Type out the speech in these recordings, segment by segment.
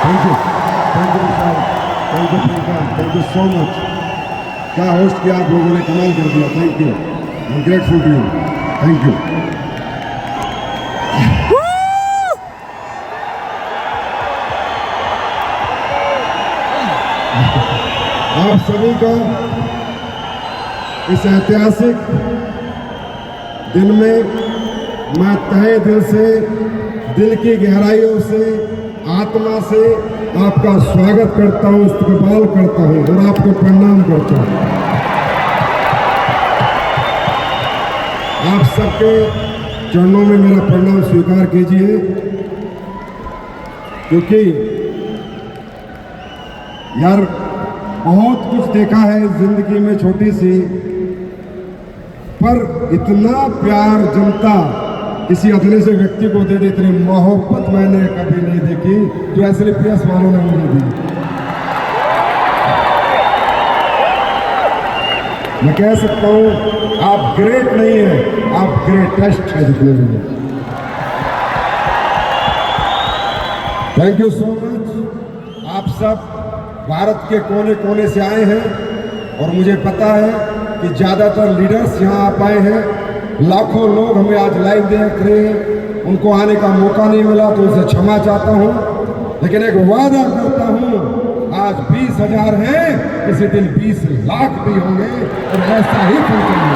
Thank you, thank you sir, thank you Priyanka, thank you so much. क्या host किया आप लोगों ने, कमाल कर दिया। Thank you, I am grateful to you, thank you. आप सभी को इस ऐतिहासिक दिन में मैं तहे दिल से, दिल की गहराइयों से, आत्मा से आपका स्वागत करता हूं, इस्तकबाल करता हूं और आपको प्रणाम करता हूं। आप सबके चरणों में मेरा प्रणाम स्वीकार कीजिए, क्योंकि यार बहुत कुछ देखा है जिंदगी में छोटी सी, पर इतना प्यार जनता किसी अधले से व्यक्ति को दे दे, इतनी मोहब्बत मैंने कभी नहीं देखी जो ऐसे प्रेस वालों ने मुझे दी। मैं कह सकता हूं आप ग्रेट नहीं है, आप ग्रेटेस्ट है जितने भी। Thank you so much. आप सब भारत के कोने कोने से आए हैं और मुझे पता है कि ज़्यादातर लीडर्स यहाँ आ पाए हैं। लाखों लोग हमें आज लाइव देख रहे हैं, उनको आने का मौका नहीं मिला तो उनसे क्षमा चाहता हूँ, लेकिन एक वादा करता हूँ, आज 20,000 हैं, किसी दिन 20 लाख भी होंगे और ऐसा ही पहुँचेंगे।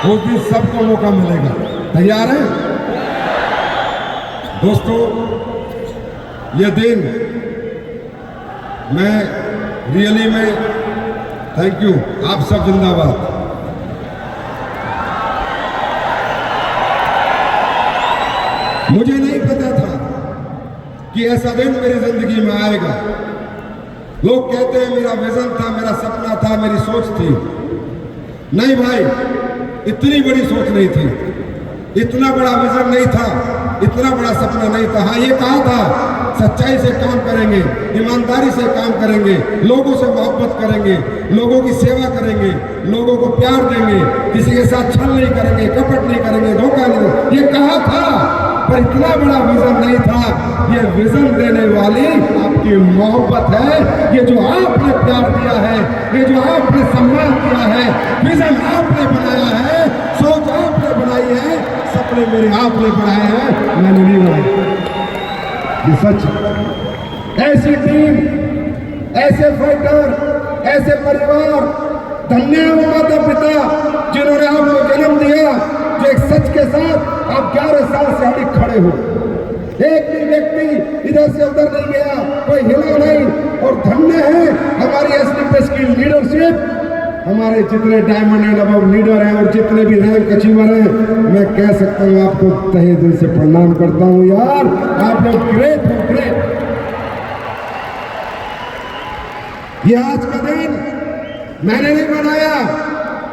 उस दिन सबको मौका मिलेगा। तैयार है दोस्तों? ये दिन मैं रियली में थैंक यू, आप सब जिंदाबाद। मुझे नहीं पता था कि ऐसा दिन मेरी जिंदगी में आएगा। लोग कहते हैं मेरा विजन था, मेरा सपना था, मेरी सोच थी। नहीं भाई, इतनी बड़ी सोच नहीं थी, इतना बड़ा विजन नहीं था, इतना बड़ा सपना नहीं था। हाँ, ये कहा था सच्चाई से काम करेंगे, ईमानदारी से काम करेंगे, लोगों से मोहब्बत करेंगे, लोगों की सेवा करेंगे, लोगों को प्यार देंगे, किसी के साथ छल नहीं करेंगे, कपट नहीं करेंगे, धोखा नहीं करेंगे। ये कहा था, पर इतना बड़ा विजन नहीं था। ये विजन देने वाली आपकी मोहब्बत है, ये जो आपने प्यार दिया है, ये जो आपने सम्मान दिया है, विजन आपने बनाया है, सोच आपने बनाई है, सपने मेरे आपने बनाए हैं, मैंने नहीं बनाए। ये सच है। ऐसी टीम, ऐसे फाइटर, ऐसे परिवार, धन्य है वो माता पिता जिन्होंने आपको जन्म दिया, जो एक सच के साथ आप 11 साल से अड़ी खड़े हो। एक भी व्यक्ति इधर से उधर नहीं गया, कोई हिला नहीं। और धन्य है हमारी एसडीपीएस की लीडरशिप, हमारे जितने डायमंड एंड अबव लीडर हैं और जितने भी रैंक अचीवर हैं, मैं कह सकता हूँ आपको तहे दिल से प्रणाम करता हूँ। यार आप लोग ग्रेट हो, ग्रेट। ये आज का दिन मैंने नहीं बनाया,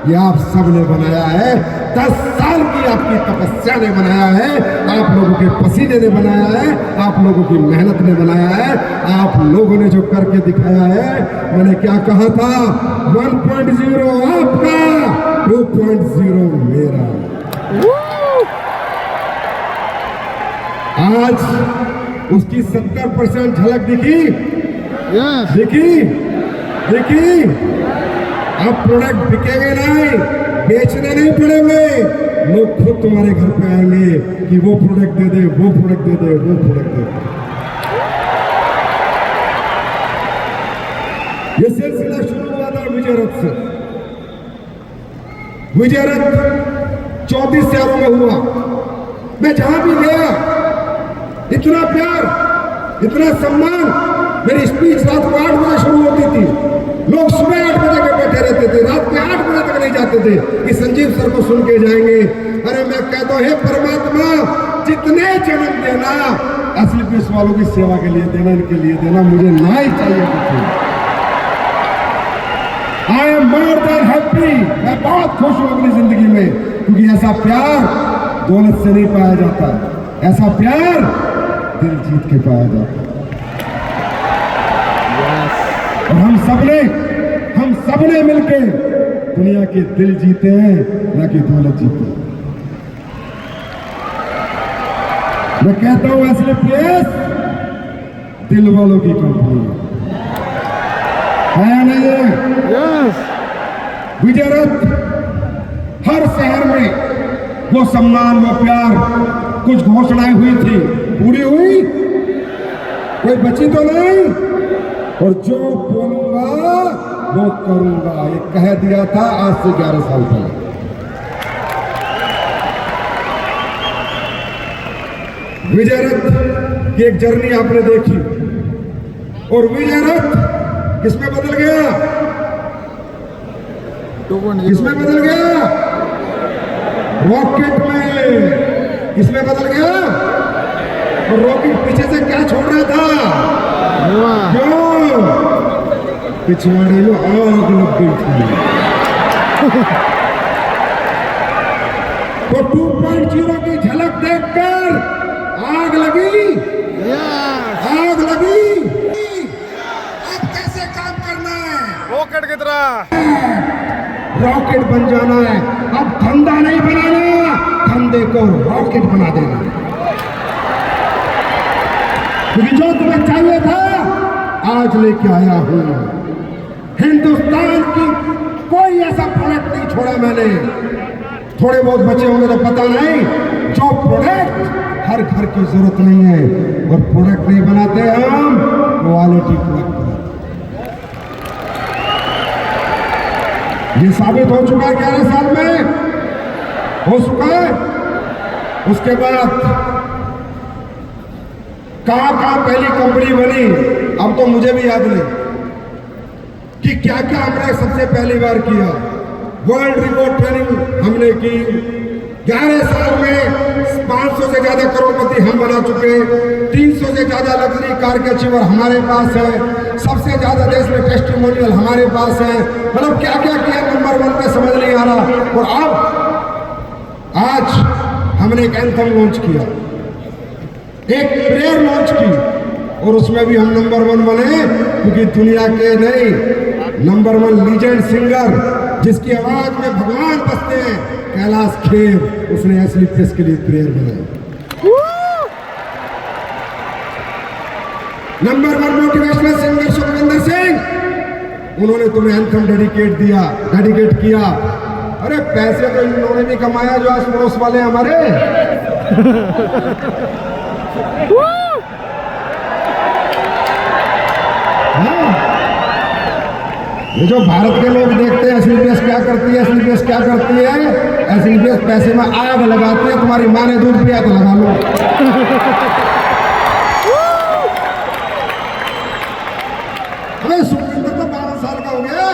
ये आप सब ने बनाया है। 10 साल की आपकी तपस्या ने बनाया है, आप लोगों के पसीने ने बनाया है, आप लोगों की मेहनत ने बनाया है, आप लोगों ने जो करके दिखाया है। मैंने क्या कहा था, 1.0 आपका, 2.0 मेरा। आज उसकी 70% झलक दिखी, दिखी। अब प्रोडक्ट बिकेंगे नहीं, बेचने नहीं पड़ेंगे, लोग खुद तुम्हारे घर पे आएंगे कि वो प्रोडक्ट दे दे, वो प्रोडक्ट दे दे, वो प्रोडक्ट दे दे। ये सिलसिला शुरू हुआ था विजय रथ से। विजय रथ 34 शहरों में हुआ। मैं जहां भी गया, इतना प्यार, इतना सम्मान। मेरी स्पीच रात को 8 बजे शुरू होती थी, लोग सुबह 8 बजे के बैठे रहते थे, रात के 8 बजे तक नहीं जाते थे कि संजीव सर को सुन के जाएंगे। अरे मैं कहता हूं, हे परमात्मा, जितने जन्म देना असली पुलिस वालों की सेवा के लिए देना, इनके लिए देना, मुझे ना ही चाहिए कुछ। I am more than happy. मैं बहुत खुश हूं अपनी जिंदगी में, क्योंकि ऐसा प्यार दौलत से नहीं पाया जाता, ऐसा प्यार दिल जीत के पाया जाता। और हम सबने मिलके दुनिया के दिल जीते हैं, ना कि दौलत जीते हैं। मैं कहता हूं एसलीपीएस दिल वालों की कंपनी है नहीं? यस। विजय रथ हर शहर में वो सम्मान, वो प्यार, कुछ घोषणाएं हुई थी, पूरी हुई? कोई बची तो नहीं? और जो बोलूंगा वो करूंगा, ये कह दिया था आज से 11 साल पहले। विजय रथ की एक जर्नी आपने देखी, और विजय रथ किसमें बदल गया? किसमें बदल गया? रॉकेट में। किसमें बदल गया? और रॉकेट पीछे से क्या छोड़ रहा था? क्यों? पिछवाड़े में आग लग गई थी। तो 2.0 की झलक देखकर आग लगी। आग लगी। अब कैसे काम करना है? रॉकेट की तरह रॉकेट बन जाना है। अब धंधा नहीं बनाना, धंधे को रॉकेट बना देना। क्योंकि जो तुम्हें चाहिए था आज लेके आया हूं। हिंदुस्तान की कोई ऐसा प्रोडक्ट नहीं छोड़ा मैंने। थोड़े बहुत बचे होंगे तो पता नहीं, जो प्रोडक्ट हर घर की जरूरत नहीं है, और प्रोडक्ट नहीं बनाते हम, क्वालिटी प्रोडक्ट बनाते। ये साबित हो चुका है 11 साल में, हो चुका है। उसके बाद कहां पहली कंपनी बनी, अब तो मुझे भी याद नहीं कि क्या क्या हमने सबसे पहली बार किया। वर्ल्ड रिकॉर्ड ट्रेनिंग हमने की। 11 साल में 500 से ज्यादा करोड़पति हम बना चुके। 300 से ज्यादा लग्जरी कार के अचीवर हमारे पास है। सबसे ज्यादा देश में टेस्टिमोनियल हमारे पास है। मतलब क्या क्या किया, नंबर 1 पे समझ नहीं आ रहा। और अब आज हमने एक एंथम लॉन्च किया, एक प्रेयर लॉन्च की, और उसमें भी हम नंबर 1 बने। क्योंकि दुनिया के नहीं, नंबर 1 लीजेंड सिंगर जिसकी आवाज में भगवान बसते हैं, कैलाश खेर, उसने एसलीपीएस के लिए प्रेयर बनाई। Number 1 motivational singer Sukhwinder Singh, उन्होंने तुम्हें एंथम डेडिकेट किया। अरे पैसे तो इन्होंने भी कमाया जो आज पड़ोस वाले हमारे। ये जो भारत के लोग देखते हैं एसलीपीएस क्या करती है, एसलीपीएस क्या करती है, एसलीपीएस पैसे में आग लगाती है। तुम्हारी माँ ने दूध पिया तो लगा लो। अरे सुखविंदर तो 12 साल का हो गया,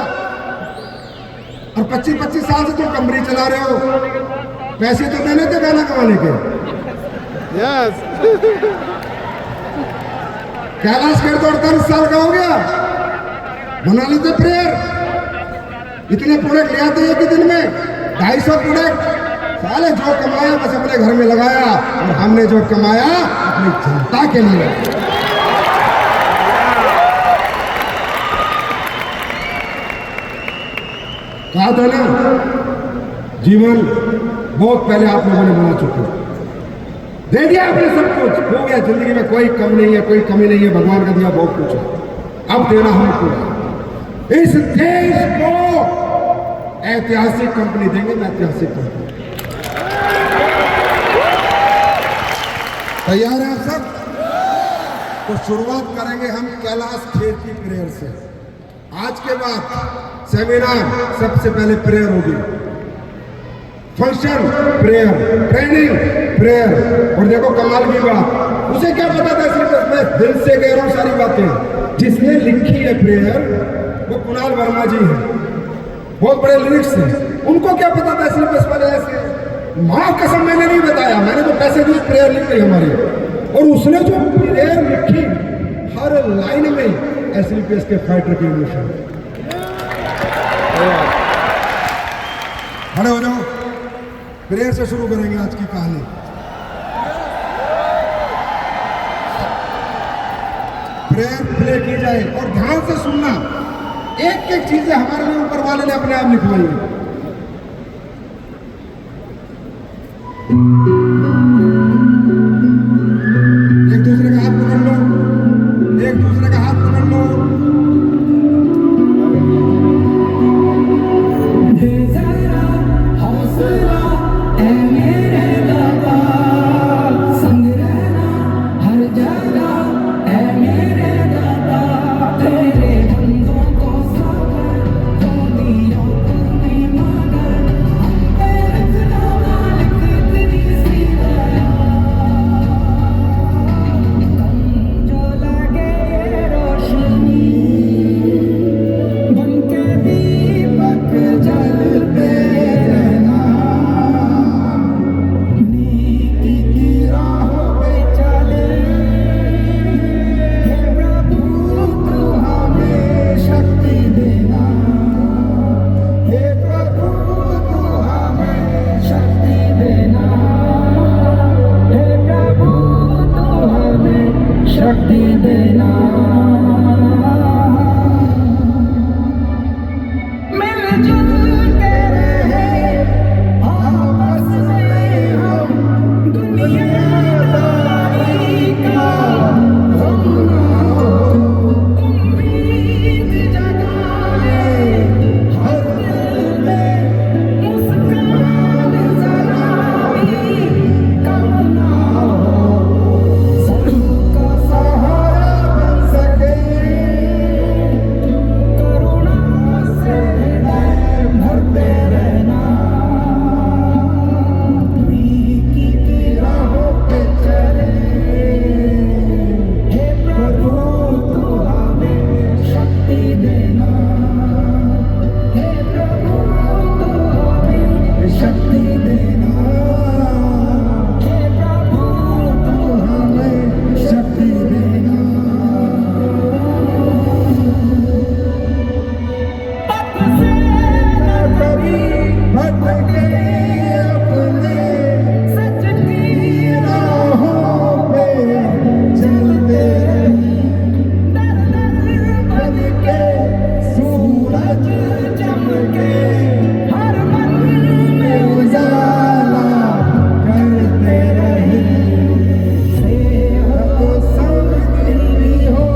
और 25 साल से तुम कंपनी चला रहे हो। पैसे तो देने थे गाना कमाने के। यस। कैलाश खेर तो 48 साल का हो गया, बना लेते प्रेयर। इतने प्रोडक्ट ले आते एक ही दिन में, 250 प्रोडक्ट। साले जो कमाया बस अपने घर में लगाया, और हमने जो कमाया अपनी जनता के लिए। कहा था ना, जीवन बहुत पहले आप लोगों ने बना चुके, दे दिया आपने सब कुछ, हो गया। जिंदगी में कोई कम नहीं है, कोई कमी नहीं है, भगवान का दिया बहुत कुछ है। अब देना हमको है। इस देश को ऐतिहासिक कंपनी देंगे, ऐतिहासिक कंपनी। तैयार हैं आप सब? तो शुरुआत करेंगे हम कैलाश खेर की प्रेयर से। आज के बाद सेमिनार, सबसे पहले प्रेयर होगी, फंक्शन प्रेयर, ट्रेनिंग प्रेयर। और देखो कमाल की बात, उसे क्या पता था, सिर्फ मैं दिल से कह रहा हूं सारी बातें। जिसने लिखी है प्रेयर वो कुणाल वर्मा जी हैं, बहुत बड़े लिरिक्स हैं। उनको क्या पता था सिर्फ इस वाले ऐसे। मां कसम मैंने नहीं बताया, मैंने तो पैसे दी, प्रेयर लिख गई हमारी। और उसने जो प्रेयर लिखी, हर लाइन में एसलीपीएस के फाइटर की इमोशन। खड़े हो जाओ, प्रेयर से शुरू करेंगे आज की कहानी। प्रेयर प्ले की जाए और ध्यान से सुनना। एक एक चीजें हमारे लिए ऊपर वाले ने अपने आप लिखवाई है। देना मिलजुल के रहे आपस में हम दुनियादारी का गम ना हो उम्मीद जगाए हर दिल में मुस्कान जरा भी कम ना हो सबका सहारा बन सके करुणा से भरते रहना नेकी की राहों पे चले हे प्रभु तू हमें शक्ति देना हे प्रभु तू हमें शक्ति देना हे प्रभु तू हमें शक्ति देना पथ से न कभी भटके अपने सच की राहों पे चलते रहे दर दर बन के सूरज चमके हर मन में उजाला करते रहे सेहत समृद्धि हो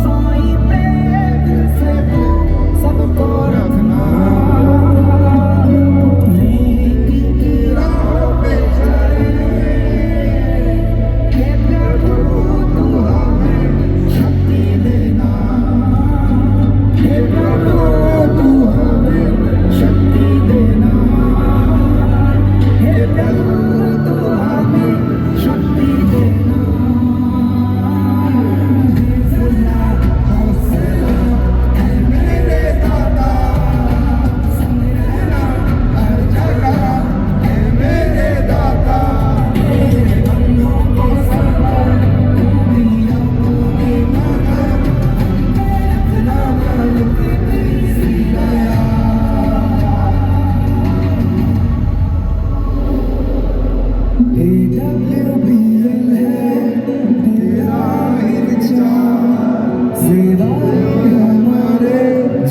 साईं प्रेम से तू सबको रखना नेकी की राहों पे चले हे प्रभु तू हमें शक्ति देना हे प्रभु तू हमें शक्ति देना हे प्रभु तू हमें शक्ति देना हौसला हौसला है मेरे दादा संग रहना हर जगह है मेरे दादा मेरे बंदों को सबर तू दिया तूने मगर अपना मालिक तेरी गया AWBL है तेरा ही विचार सेवा ही हमारे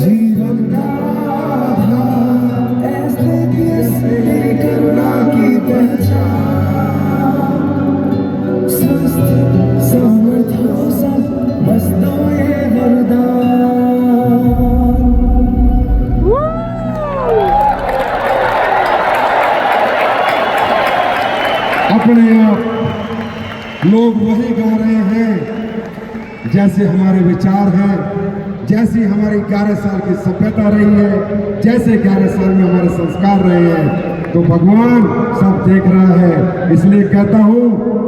जीवन का आधार SDPS करुणा की पहचान स्वस्थ समर्थ हो सब बस दो ये वरदान अपने आप लोग वही गा रहे हैं जैसे हमारे विचार हैं, जैसी हमारी 11 साल की सभ्यता रही है, जैसे 11 साल में हमारे संस्कार रहे हैं। तो भगवान सब देख रहा है, इसलिए कहता हूँ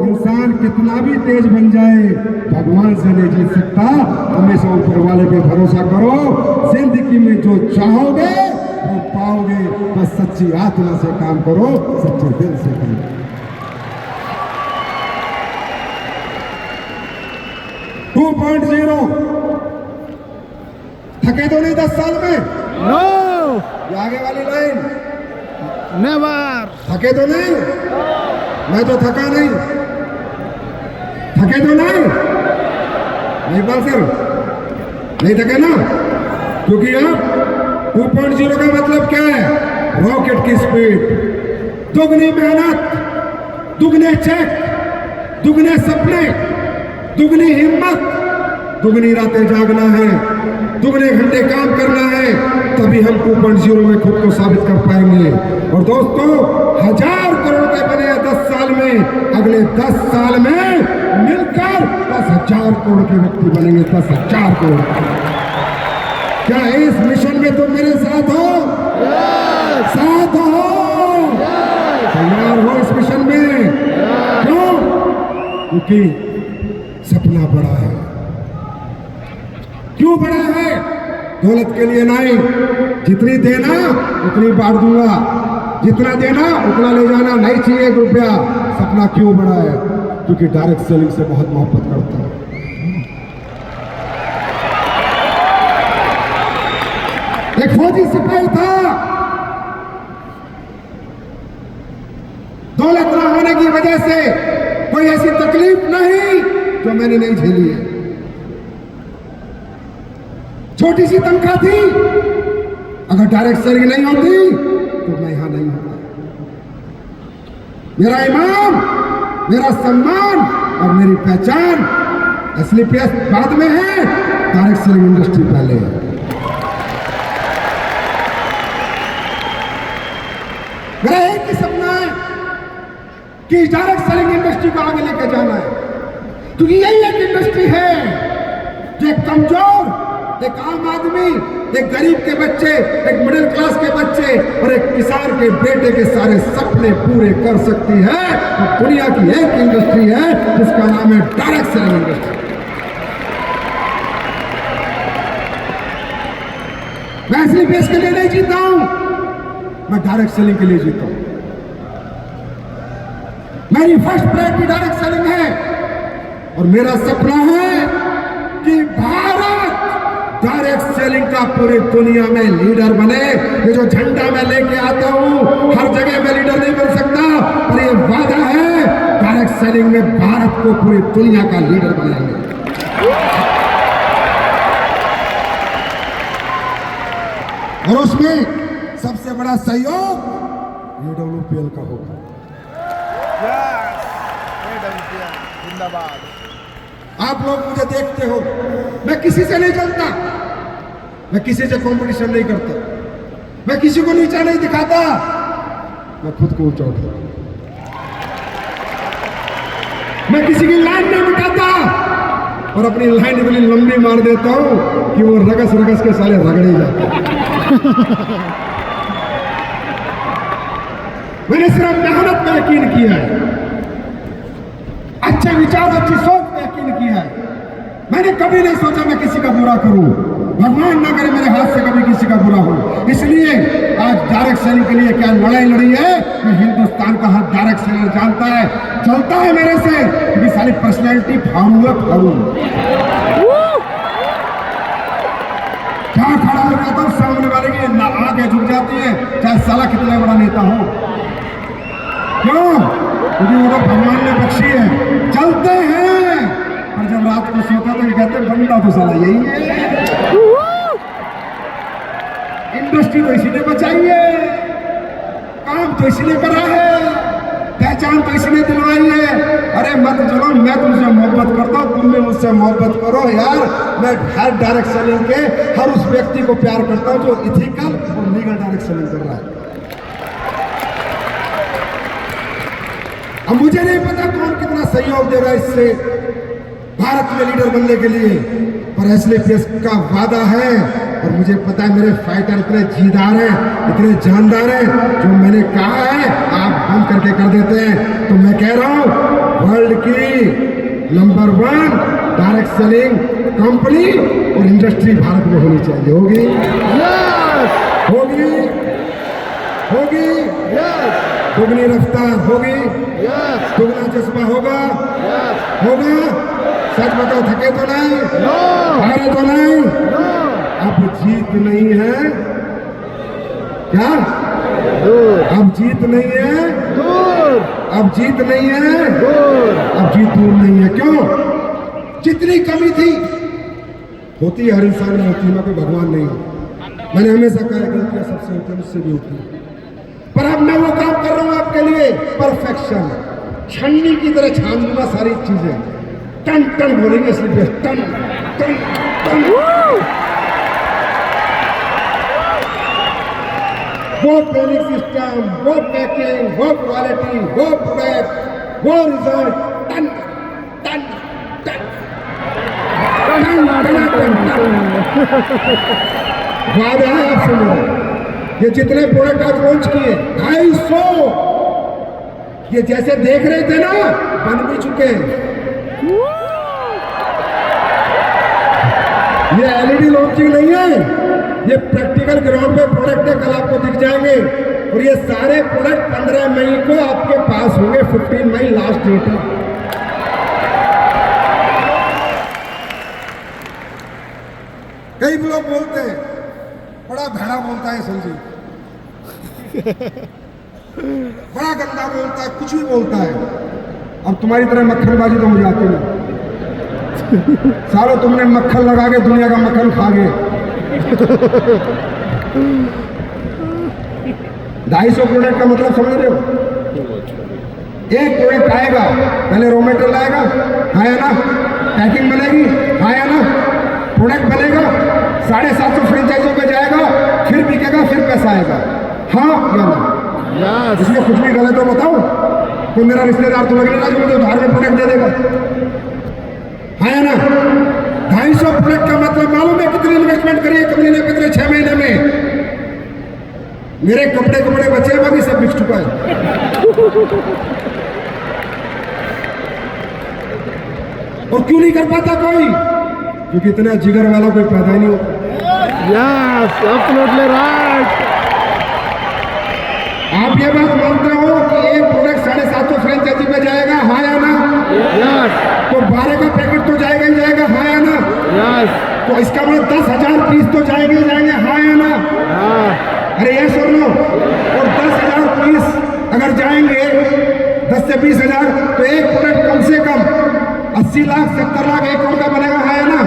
इंसान कितना भी तेज बन जाए भगवान से नहीं जीत सकता। हमेशा ऊपर वाले पे भरोसा करो, जिंदगी में जो चाहोगे वो पाओगे। बस सच्ची आत्मा से काम करो, सच्चे दिल से काम करो। 2.0 थके तो नहीं 10 साल में? नो ये आगे वाली लाइन नेवर थके तो नहीं? मैं तो थका नहीं। थके तो नहीं? नहीं बात सर, नहीं थके ना? क्योंकि अब 2.0 का मतलब क्या है? रॉकेट की स्पीड, दुगनी मेहनत, दुगने चेक, दुगने सपने, दुगनी हिम्मत, दुगनी रातें जागना है, दुगने घंटे काम करना है, तभी हम 2.0 में खुद को साबित कर पाएंगे। और दोस्तों 1000 करोड़ के बने 10 साल में, अगले 10 साल में मिलकर 10,000 करोड़ के व्यक्ति बनेंगे। 10,000 करोड़। क्या इस मिशन में तुम मेरे साथ हो? साथ हो? तैयार हो इस मिशन में? क्यों? क्योंकि सपना बड़ा है। क्यों बड़ा है? दौलत के लिए नहीं, जितनी देना उतनी बांट दूंगा, जितना देना उतना ले जाना, नहीं चाहिए 1 रुपया। सपना क्यों बड़ा है? क्योंकि डायरेक्ट सेलिंग से बहुत मोहब्बत करता हूं। एक फौजी सिपाही था, दौलत न होने की वजह से कोई ऐसी तकलीफ नहीं जो मैंने नहीं झेली है। छोटी सी तनख्वाह थी, अगर डायरेक्ट सेलिंग नहीं होती तो मैं यहां नहीं होता। मेरा ईमान, मेरा सम्मान और मेरी पहचान असली पेश बाद में है, डायरेक्ट सेलिंग इंडस्ट्री पहले है। मेरा एक ही सपना है कि डायरेक्ट सेलिंग इंडस्ट्री को आगे लेकर जाना है, क्योंकि यही एक इंडस्ट्री है जो एक कमजोर, एक आम आदमी, एक गरीब के बच्चे, एक मिडिल क्लास के बच्चे और एक किसान के बेटे के सारे सपने पूरे कर सकती है। और दुनिया की एक इंडस्ट्री है जिसका नाम है डायरेक्ट सेलिंग इंडस्ट्री। मैं इसलिए पेश के लिए नहीं जीता हूं, मैं डायरेक्ट सेलिंग के लिए जीता हूं। मेरी फर्स्ट प्रायोरिटी डायरेक्ट सेलिंग है और मेरा सपना है कि भारत डायरेक्ट सेलिंग का पूरी दुनिया में लीडर बने। ये जो झंडा मैं लेके आता हूं, हर जगह मैं लीडर नहीं बन सकता, पर ये वादा है डायरेक्ट सेलिंग में भारत को पूरी दुनिया का लीडर बनाएंगे। और उसमें सबसे बड़ा सहयोग AWPL का होगा। जिंदाबाद। आप लोग मुझे देखते हो, मैं किसी से नहीं चलता, मैं किसी से कंपटीशन नहीं करता, मैं किसी को नीचा नहीं दिखाता, मैं खुद को ऊंचा उठाता, मैं किसी की लाइन नहीं मिटाता और अपनी लाइन इतनी लंबी मार देता हूं कि वो रगस रगस के साले रगड़े जाते हैं। मैंने सिर्फ मेहनत में यकीन किया है, अच्छे विचार, अच्छी सोच में यकीन किया है। मैंने कभी नहीं सोचा मैं किसी का बुरा करूं, भगवान ना करे मेरे हाथ से कभी किसी का बुरा हो। इसलिए आज डायरेक्ट सेलिंग के लिए क्या लड़ाई लड़ी है, मैं हिंदुस्तान का हर डायरेक्ट सेलर जानता है, चलता है मेरे से, क्योंकि सारी पर्सनैलिटी फाड़ू है, फाड़ू। क्या खड़ा हो जाता हूं सामने वाले की ना आगे झुक जाती है, चाहे साला कितना बड़ा नेता हो। क्यों? क्योंकि वो तो भगवान ने बख्शी है। चलते हैं, और जब रात को सोता तो कहते हैं बंदा तो साला यही है। इंडस्ट्री तो इसीलिए बचाई है, काम तो इसीलिए करा है, पहचान तो इसलिए दिलवाई है। अरे मत चलो, मैं तुमसे मोहब्बत करता हूं, तुम भी मुझसे मोहब्बत करो यार। मैं हर डायरेक्ट सेलिंग के हर उस व्यक्ति को प्यार करता हूं जो इथिकल और लीगल डायरेक्ट सेलिंग कर रहा है। अब मुझे नहीं पता कौन कितना सहयोग देगा इससे भारत में लीडर बनने के लिए, पर SLPS का वादा है और मुझे पता है मेरे फाइटर इतने जीदार हैं, इतने जानदार हैं, जो मैंने कहा है आप बंद करके कर देते हैं। तो मैं कह रहा हूं वर्ल्ड की नंबर 1 डायरेक्ट सेलिंग कंपनी और इंडस्ट्री भारत में होनी चाहिए। होगी? होगी? होगी? दुगनी रफ्तार होगी, दुगना जज्बा होगा, होगा। सच बताओ, थके तो नहीं, हारे तो नहीं। अब जीत नहीं है क्या? अब जीत नहीं है, अब जीत नहीं है, अब जीत दूर नहीं है। क्यों? जितनी कमी थी होती है, हर इंसान में होती है, ना कोई भगवान नहीं है। मैंने हमेशा कहा गलतियां सबसे होती है, मुझसे भी होती है, पर अब मैं वो काम कर रहा हूं आपके लिए, परफेक्शन। छन्नी की तरह छान दूंगा सारी चीजें, टन टन बोलेंगे, इसलिए टन टन टन। वो ट्रेनिंग सिस्टम, वो पैकिंग, वो क्वालिटी, वो प्रोडक्ट, वो रिजल्ट, टन टन टन टन टन टन। वादा है आपसे मेरा, ये जितने प्रोडक्ट आज लॉन्च किए 250, ये जैसे देख रहे थे ना बन भी चुके हैं। ये LED लॉन्चिंग नहीं है, ये प्रैक्टिकल ग्राउंड पे प्रोडक्ट है, कल आपको दिख जाएंगे। और ये सारे प्रोडक्ट 15 मई को आपके पास होंगे, 15 मई लास्ट डेट है। कई लोग बोलते हैं बड़ा भैड़ा बोलता है संजीव, बड़ा गंदा बोलता है, कुछ भी बोलता है। अब तुम्हारी तरह मक्खनबाजी तो मुझे आती नहीं। सालो तुमने मक्खन लगा के दुनिया का मक्खन खा गए। 250 प्रोडक्ट का मतलब समझ रहे हो? एक प्रोडक्ट आएगा, पहले रॉ मटेरियल आएगा, हाँ या ना, पैकिंग बनेगी, हाँ या ना, प्रोडक्ट बनेगा, 750 फ्रेंचाइजों पे जाएगा, फिर बिकेगा, फिर पैसा आएगा, हाँ या ना? इसमें कुछ भी गलत हो बताओ? कोई मेरा रिश्तेदार तो लग नहीं रहा जो मुझे उधार में प्रोडक्ट दे देगा, हाँ या ना? 250 प्रोडक्ट का मतलब मालूम है कितनी इन्वेस्टमेंट करी है कंपनी ने पिछले 6 महीने में? मेरे कपड़े बचे हैं, बाकी सब बिक चुका है। और क्यों नहीं कर पाता कोई? क्योंकि इतना जिगर वाला कोई पैदा ही नहीं होता। Yes, absolutely right. आप ये बात मानते हो कि एक प्रोडक्ट 750 फ्रेंचाइजी में जाएगा, हाँ या ना? Yes, तो 12 का पैकेट तो जाएगा ही जाएगा, हाँ या ना? yes, तो इसका मतलब 10,000 पीस तो जाएंगे ही जाएंगे, हाँ या ना? yeah, अरे ये सुन लो, और 10,000 पीस अगर जाएंगे 10 से 20,000 तो एक प्रोडक्ट कम से कम 80 लाख 70 लाख 1 करोड़ का बनेगा, हाँ या ना?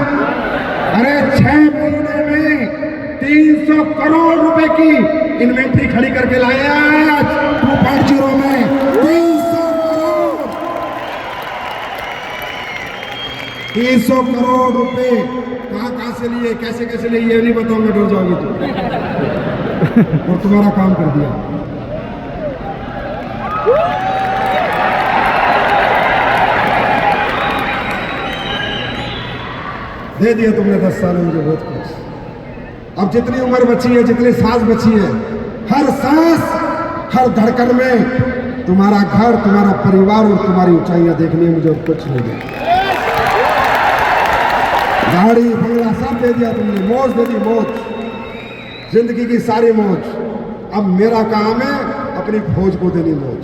अरे 6 महीने में 300 करोड़ रुपए की इन्वेंट्री खड़ी करके लाए आज 2.0 में 300 करोड़ रुपए कहाँ से लिए, कैसे लिए, ये नहीं बताऊंगा, डर जाओगे तुम। और तुम्हारा काम कर दिया। दे दिया तुमने 10 साल में मुझे बहुत कुछ। अब जितनी उम्र बची है, जितनी सांस बची है, हर सांस, हर धड़कन में तुम्हारा घर, तुम्हारा परिवार और तुम्हारी ऊंचाइयां देखनी है मुझे, और कुछ नहीं दे। गाड़ी बंगला सब दे दिया तुमने, मौज दे दी, मौज, जिंदगी की सारी मौज। अब मेरा काम है अपनी फौज को देनी मौज।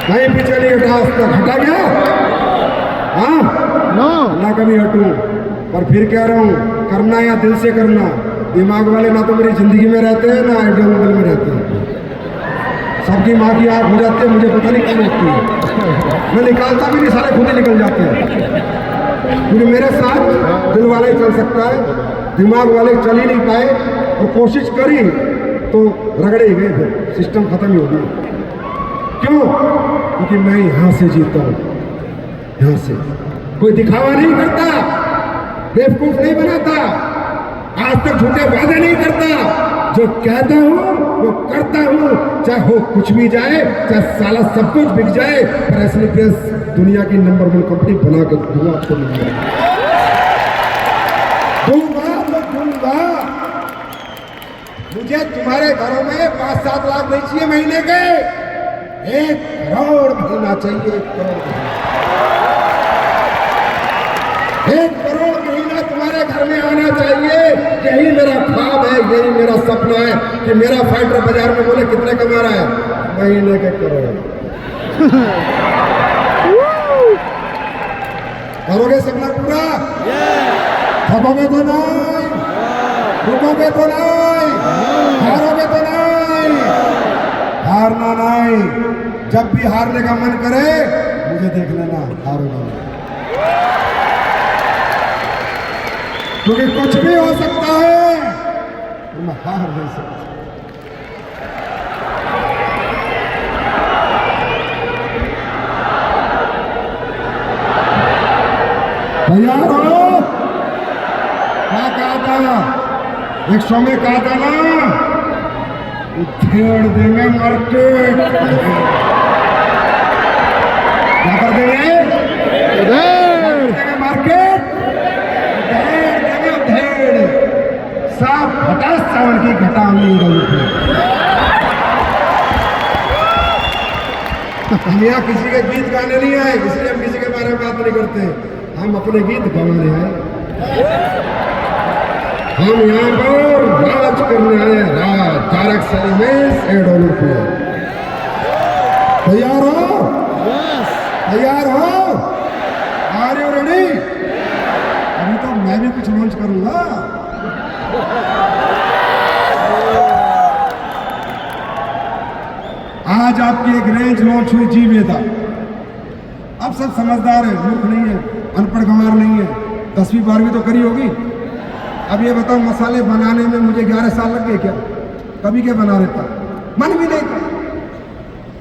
नहीं पीछे नहीं हटा, तक हटा गया, हाँ no, ना कभी हटूं। पर फिर कह रहा हूं, करना या दिल से करना। दिमाग वाले ना तो मेरी जिंदगी में रहते हैं, ना आइडियोलॉजी में रहते हैं। सबकी माँ की आँख हो जाती है, मुझे पता नहीं क्यों होती है। मैं निकालता भी नहीं, सारे खुद ही निकल जाते हैं। क्योंकि मेरे साथ दिल वाला ही चल सकता है, दिमाग वाले चल ही नहीं पाए, और कोशिश करी तो रगड़े ही गए, फिर सिस्टम खत्म ही हो गया। क्यों? क्योंकि मैं यहाँ से जीता हूँ, यहाँ से। कोई दिखावा नहीं करता, बेवकूफ नहीं बनाता, आज तक झूठे वादे नहीं करता, जो कहता हूँ वो करता हूँ, चाहे हो कुछ भी जाए, चाहे साला सब कुछ बिक जाए, पर एसलीपीएस दुनिया की नंबर 1 कंपनी बना के दूंगा आपको, दूंगा तो दूंगा। मुझे तुम्हारे घरों में 5-7 लाख नहीं चाहिए महीने के, 1 करोड़ महीना चाहिए, 1 करोड़। 1 करोड़ महीना तुम्हारे घर में आना चाहिए। यही मेरा ख्वाब है, यही मेरा सपना है कि मेरा फाइटर बाजार में बोले कितने कमा रहा है, महीने के करोड़। करोगे सपना पूरा? थकोगे तो नहीं, रुकोगे तो नहीं, हारोगे तो नहीं, हारना नहीं। जब भी हारने का मन करे मुझे देख लेना, हारोगे नहीं। क्योंकि कुछ भी हो सकता है, तुम हार नहीं सकते। तैयार हो? क्या कहा था? एक शो में कहा था ना, छेड़ देंगे मार्केट। क्या कर देंगे? मार्केट साफ घटा, सावन की घटा हम यहाँ किसी के गीत गाने नहीं आए, इसलिए हम किसी के बारे में बात नहीं करते, हम अपने गीत गाने आए। हम यहाँ पर राज करने आए, राज। तारक सलीमेश एडोलपुर। तैयार हो? तैयार हो? Are you ready? अभी तो मैं भी कुछ लॉन्च करूंगा। आज आपकी एक रेंज लॉन्च हुई, जी वेदा। अब सब समझदार है, मूर्ख नहीं है, अनपढ़ गंवार नहीं है, 10वीं 12वीं तो करी होगी। अब ये बताओ मसाले बनाने में मुझे 11 साल लग गए क्या? कभी क्या बना लेता, मन भी नहीं था।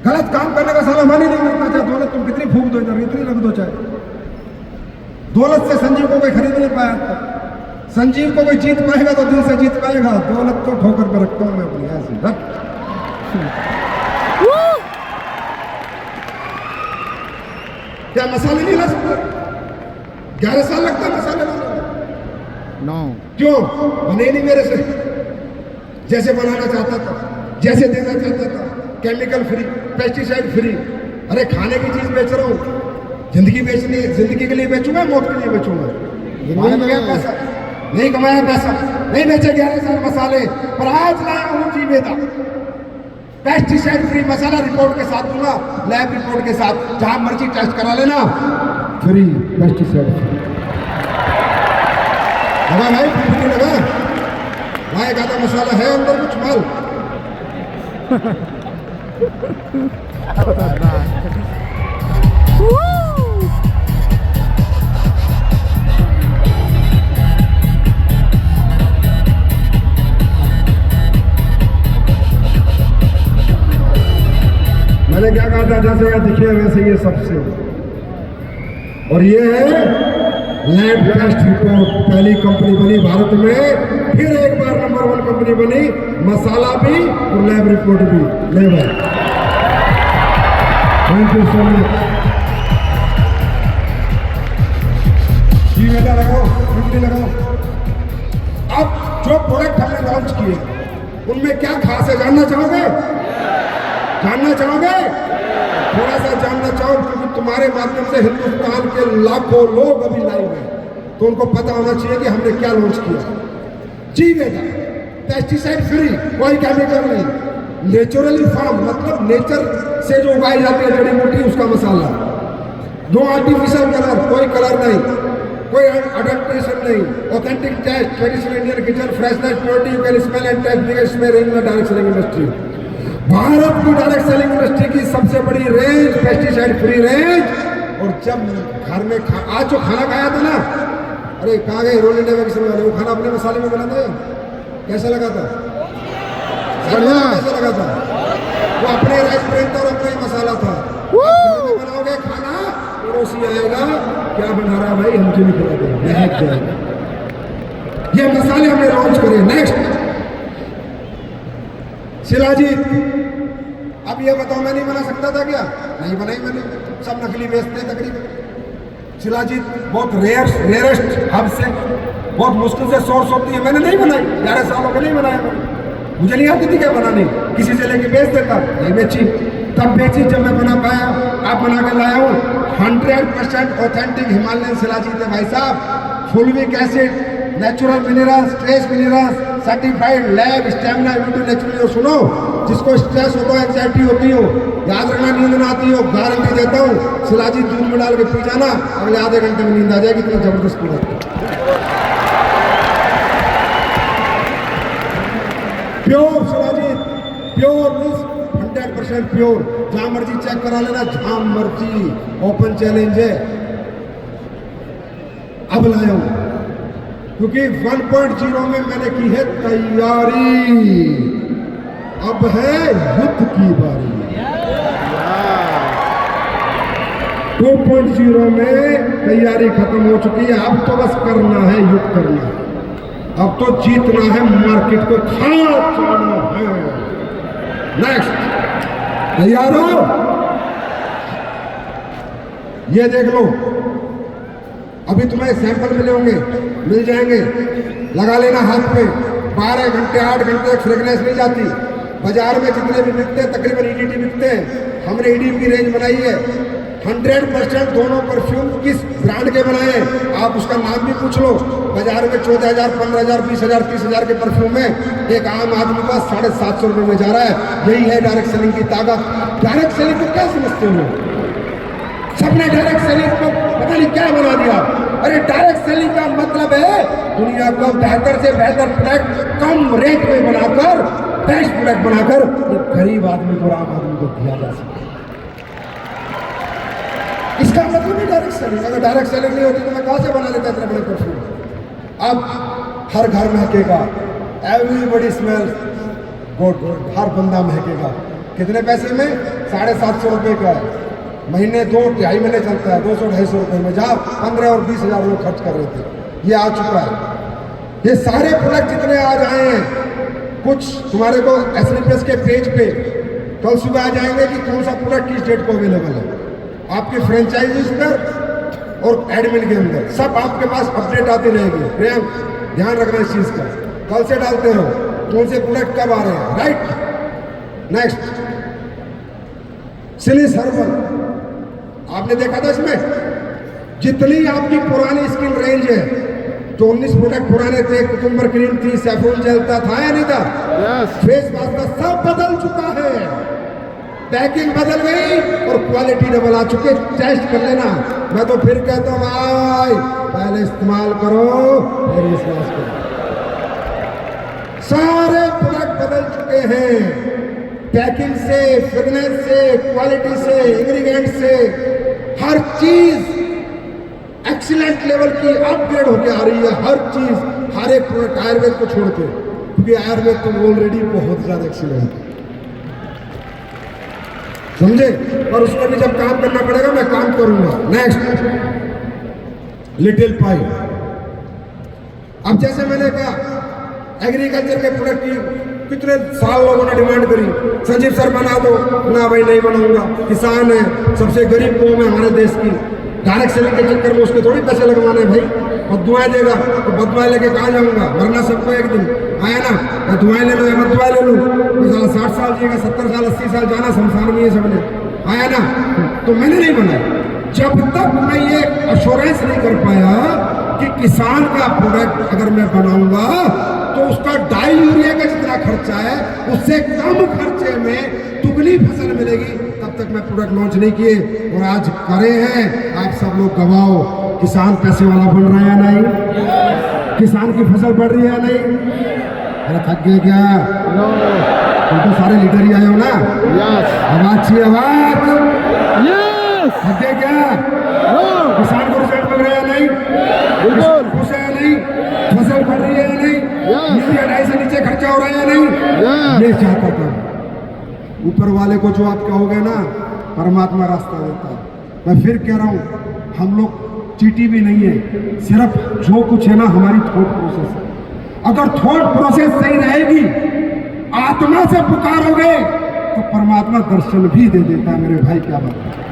गलत काम करने का साला मन ही नहीं करता। चाहे दौलत तुम कितनी फूक दो इधर, इतनी रख दो, चाहे दौलत से संजीव को कोई खरीद नहीं पाया था। संजीव को कोई जीत पाएगा तो दिल से जीत पाएगा, दौलत तो ठोकर पर रखता हूं मैं अपनी ऐसी रख। क्या मसाले नहीं ला सकते? 11 साल लगता है मसाले लाने में। नो क्यों बने नहीं मेरे से जैसे बनाना चाहता था, जैसे देना चाहता था, केमिकल फ्री, पेस्टिसाइड फ्री। अरे खाने की चीज बेच रहा हूँ, जिंदगी बेचनी है, जिंदगी के लिए बेचूंगा, मौत के लिए बेचूंगा। पैसा नहीं कमाया, पैसा नहीं बेचे 11 साल मसाले, पर आज लाया हूँ जीवेदा पेस्टिसाइड फ्री मसाला, रिपोर्ट के साथ दूंगा, लैब रिपोर्ट के साथ, जहां मर्जी टेस्ट करा लेना, फ्री पेस्टिसाइड फ्री। लगा भाई, फ्री लगा भाई, ज्यादा मसाला है अंदर, कुछ माल। मैंने क्या कहा था, जैसे यहाँ दिखे वैसे ये सबसे, और ये है लैब टेस्ट रिपोर्ट, पहली कंपनी बनी भारत में, फिर एक बार नंबर 1 कंपनी बनी, मसाला भी और लैब रिपोर्ट भी। ले भाई, थैंक यू सो मच। जीवेदा लगाओ, कंपनी लगाओ। अब जो प्रोडक्ट हमने लॉन्च किए उनमें क्या खास है, जानना चाहोगे? जानना चाहोगे? थोड़ा सा जानना चाहो, क्योंकि तुम्हारे माध्यम से हिंदुस्तान के लाखों लोग अभी लाइव हैं, तो उनको पता होना चाहिए कि हमने क्या लॉन्च किया। जीवेदा पेस्टिसाइड फ्री, कोई केमिकल नहीं, नेचुरली फार्म, मतलब नेचर से जो उगाई जाती है जड़ी बूटी, उसका मसाला। नो आर्टिफिशियल कलर, कोई कलर नहीं, कोई अडल्ट्रेशन नहीं, authentic taste, traditional Indian kitchen, freshness, purity, you can smell and taste, biggest में रेंज में डायरेक्ट सेलिंग इंडस्ट्री। भारत की डायरेक्ट सेलिंग इंडस्ट्री की सबसे बड़ी रेंज, पेस्टिसाइड फ्री रेंज। और जब घर में आज जो खाना खाया था ना, अरे कहाँ गए रोल इंडिया में, वाले वो खाना अपने मसाले में बना था, कैसा लगा था? बढ़िया। कैसा लगा था? वो अपने रेस्टोरेंट और अपने मसाला था। बनाओगे खाना, पड़ोसी आएगा, क्या बना रहा भाई, हमको नहीं खिला दो, महक जाएगा। ये मसाले हमने लॉन्च करे। नेक्स्ट शिलाजीत। अब ये बताओ, मैं नहीं बना सकता था क्या? नहीं बनाई मैंने, सब नकली बेचते हैं तकरीबन। शिलाजीत बहुत रेयरेस्ट हब से, बहुत मुश्किल से सोर्स होती है, मैंने नहीं बनाई, 11 सालों के नहीं बनाया मैंने, मुझे नहीं आती थी क्या बनानी, किसी से लेके बेच देता, नहीं बेची। तब बेची जब मैं बना पाया, आप बना के लाया हूँ। 100% ऑथेंटिक हिमालयन शिलाजीत है भाई साहब, फुलविक acid, natural minerals, trace minerals, certified lab, stamina, immunity naturally. और सुनो, जिसको स्ट्रेस होता है, एंजाइटी होती हो, याद रखना, नींद ना आती हो, गारंटी देता हूँ, शिलाजीत दूध में डाल के पी जाना, अगले आधे घंटे में नींद आ जाएगी, इतना जबरदस्त product. Pure shilajit, pure means 100% pure, जहां मर्जी चेक करा लेना, जहां मर्जी, ओपन चैलेंज है। अब लाया हूं क्योंकि 1.0 में मैंने की है तैयारी, अब है युद्ध की बारी। 2.0 में तैयारी खत्म हो चुकी है, अब तो बस करना है, युद्ध करना है, अब तो जीतना है, मार्केट को खा जाना है। नेक्स्ट, तैयार हो? ये देख लो, अभी तुम्हें सैंपल मिले होंगे, मिल जाएंगे, लगा लेना हाथ पे। 12 घंटे 8 घंटे तक फ्रेगनेंस नहीं जाती। बाजार में जितने भी बिकते हैं, तकरीबन ईडीटी बिकते हैं, हमने ईडीटी की रेंज बनाई है। 100% दोनों परफ्यूम किस ब्रांड के बनाए हैं, आप उसका नाम भी पूछ लो। बाजार में 14,000, 15,000, 20,000, 30,000 के परफ्यूम में एक आम आदमी का 750 रुपये में जा रहा है। यही है डायरेक्ट सेलिंग की ताकत। डायरेक्ट सेलिंग को क्या समझते हो? सबने डायरेक्ट सेलिंग को पता नहीं क्या बना दिया। अरे डायरेक्ट सेलिंग का मतलब है दुनिया को बेहतर से बेहतर प्रोडक्ट कम रेट में बनाकर, बेस्ट प्रोडक्ट बनाकर गरीब आदमी को, आम आदमी को दिया जा सके। इसका मतलब ही डायरेक्ट सेलिंग। अगर डायरेक्ट सेलिंग नहीं होती तो मैं कहाँ से बना लेता इतने बड़े परफ्यूम। अब हर घर महकेगा, एवरीबॉडी स्मेल गुड, हर बंदा महकेगा। कितने पैसे में? 750 रुपये का है। महीने 2-2.5 महीने चलता है, 200-250 रुपये में। जहाँ 15 और 20 हज़ार लोग खर्च कर रहे थे, ये आ चुका है। ये सारे प्रोडक्ट जितने आज आए हैं, कुछ तुम्हारे को SNPS के पेज पे कल सुबह आ जाएंगे कि कौन सा प्रोडक्ट किस डेट को अवेलेबल है, आपके फ्रेंचाइजीज पर और एडमिन के अंदर सब आपके पास अपडेट आती रहेगी। प्रेम ध्यान रखना इस चीज का, कल से डालते रहो कौन से प्रोडक्ट कब आ रहे हैं। राइट, नेक्स्ट सिलिस हर्बल, आपने देखा था इसमें जितनी आपकी पुरानी स्किन रेंज है, जो 19 प्रोडक्ट पुराने थे, कुकुम्बर क्रीम थी, सैफरन जेल था या नहीं था, फेस मास्क था, सब बदल चुका है। पैकिंग बदल गई और क्वालिटी डबल आ चुके। टेस्ट कर लेना। मैं तो फिर कहता हूं भाई, पहले इस्तेमाल करो फिर विश्वास करो। सारे प्रोडक्ट बदल चुके हैं, पैकिंग से, फ्रेगनेंस से, क्वालिटी से, इंग्रेडिएंट से, हर चीज एक्सीलेंट लेवल की अपग्रेड होके आ रही है। हर चीज, हर एक प्रोडक्ट आयुर्वेद को छोड़ के, क्योंकि आयुर्वेद तो ऑलरेडी बहुत ज्यादा एक्सीलेंट है, समझे। और उसमें भी जब काम करना पड़ेगा मैं काम करूंगा। नेक्स्ट लिटिल पाई। अब जैसे मैंने कहा एग्रीकल्चर के प्रोडक्ट की कितने साल लोगों ने डिमांड करी, संजीव सर बना दो, ना भाई नहीं बनाऊंगा, किसान है, सबसे गरीब कौम है हमारे देश की, डायरेक्ट सेलिंग के चक्कर में उसके थोड़ी पैसे लगवाने भाई, बदुआएं देगा तो बदुआएं लेके कहाँ जाऊंगा, मरना सबको एक दिन आया ना, मैं दुआएं ले लो या मैं दुआएं ले लूँ, कोई साला 60 साल जिएगा, 70 साल 80 साल जाना शमशान में, ये सबने आया ना। तो मैंने नहीं बनाया जब तक मैं ये अश्योरेंस नहीं कर पाया कि किसान का प्रोडक्ट अगर मैं बनाऊंगा तो उसका डाई यूरिया का जितना खर्चा है उससे कम खर्चे में दुगनी फसल मिलेगी, तब तक मैं प्रोडक्ट लॉन्च नहीं किए। और आज करे हैं, आप सब लोग गवाओ, किसान पैसे वाला बन रहा है नहीं, किसान की फसल बढ़ रही है नहीं। अरे थक गए क्या? तुम तो सारे लीडर ही आए हो ना। आवाज चाहिए, आवाज। थक गए क्या? किसान को रिजल्ट मिल रहा है नहीं, बिल्कुल खुश है नहीं, फसल बढ़ रही है नहीं, यूरिया डाई से नीचे खर्चा हो रहा है नहीं। ये चाहता था ऊपर वाले को, जो आप कहोगे ना, परमात्मा रास्ता देता है। मैं फिर कह रहा हूँ, हम लोग चीटी भी नहीं है, सिर्फ जो कुछ है ना हमारी थॉट प्रोसेस है। अगर थॉट प्रोसेस सही रहेगी, आत्मा से पुकारोगे तो परमात्मा दर्शन भी दे देता है। मेरे भाई क्या बात है,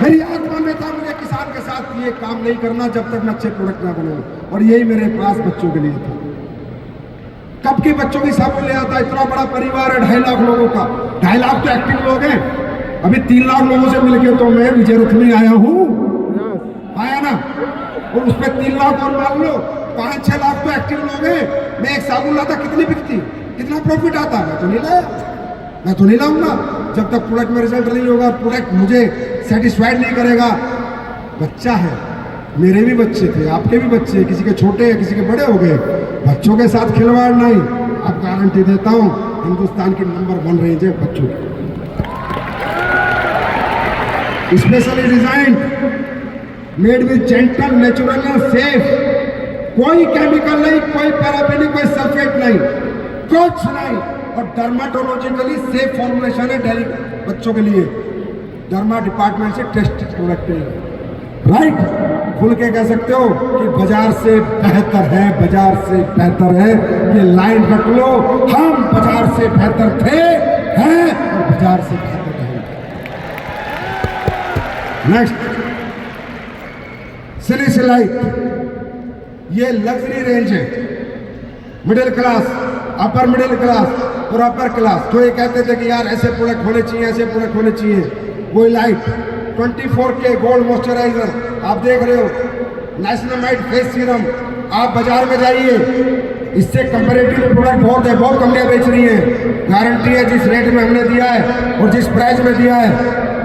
मेरी आत्मा में था मुझे किसान के साथ ये काम नहीं करना जब तक मैं अच्छे प्रोडक्ट ना बनाऊं, और यही मेरे पास बच्चों के लिए था। कब के बच्चों की साबुन ले आता, इतना बड़ा परिवार है 2.5 लाख लोगों का, 2.5 लाख तो एक्टिव लोग हैं। अभी 3 लाख लोगों से मिलकर तो मैं विजय रथ में आया हूँ, आया ना। और उस पर 3 लाख और मान लो 5-6 लाख तो एक्टिव लोग हैं। मैं एक साबुन लाता, कितनी बिकती, कितना प्रॉफिट आता, मैं तो नहीं लाया, मैं तो नहीं लाऊंगा जब तक प्रोडक्ट में रिजल्ट नहीं होगा, प्रोडक्ट मुझे सेटिस्फाइड नहीं करेगा। बच्चा है, मेरे भी बच्चे थे, आपके भी बच्चे, किसी के छोटे हैं, किसी के बड़े हो गए, बच्चों के साथ खिलवाड़ नहीं। आप गारंटी देता हूं हिंदुस्तान की नंबर 1 रेंज है बच्चों की, specially design, made with gentle, natural and safe. कोई केमिकल नहीं, कोई पैराफिन, कोई सल्फेट नहीं, कुछ नहीं। और डर्माटोलॉजिकली सेफ फॉर्मुलेशन है डेली बच्चों के लिए, डर्मा डिपार्टमेंट से टेस्टेड प्रोडक्ट है। राइट, खुल के कह सकते हो कि बाजार से बेहतर है, बाजार से बेहतर है। ये लाइन रख लो, हम बाजार से बेहतर थे, हैं और बाजार से बेहतर रहेंगे। नेक्स्ट सिलिसिलाइट, ये लग्जरी रेंज है, middle class, upper middle class और अपर क्लास। तो ये कहते थे कि यार ऐसे प्रोडक्ट होने चाहिए, ऐसे प्रोडक्ट होने चाहिए। वो लाइट 24K गोल्ड मॉइस्चराइजर आप देख रहे हो, नाइसिनामाइड फेस सीरम, आप बाजार में जाइए, इससे कंपैरेटिव प्रोडक्ट बहुत है, बहुत कंपनियां बेच रही हैं। गारंटी है जिस रेट में हमने दिया है और जिस प्राइस में दिया है,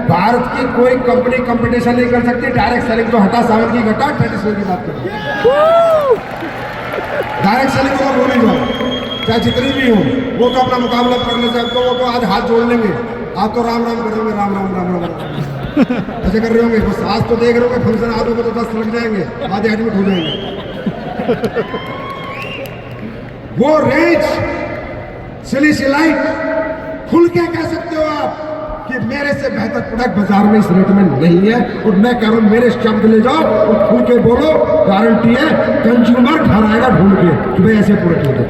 भारत की कोई कंपनी कंपटीशन नहीं कर सकती। डायरेक्ट सेलिंग तो हटा, सावन की घटा, ट्रेडिशनल की बात करो। डायरेक्ट सेलिंग को भूल ही जाओ, चाहे जितनी भी हो, वो तो अपना मुकाबला कर ले सकते हो, वो तो आज हाथ जोड़ लेंगे। आप तो राम राम कर रहे होंगे, राम राम राम राम ऐसे कर रहे होंगे। बस आज तो देख रहे होंगे फंक्शन आधों को तो 10 लग जाएंगे, आधे एडमिट हो जाएंगे। वो रेंज सिलिसिलाइट खुल के कह सकते हो आप कि मेरे से बेहतर प्रोडक्ट बाजार में इस रेट में नहीं है। और मैं कह रहा हूं मेरे शब्द ले जाओ और खुल के बोलो, गारंटी है कंज्यूमर घर आएगा ढूंढ के कि भाई ऐसे प्रोडक्ट ले दो।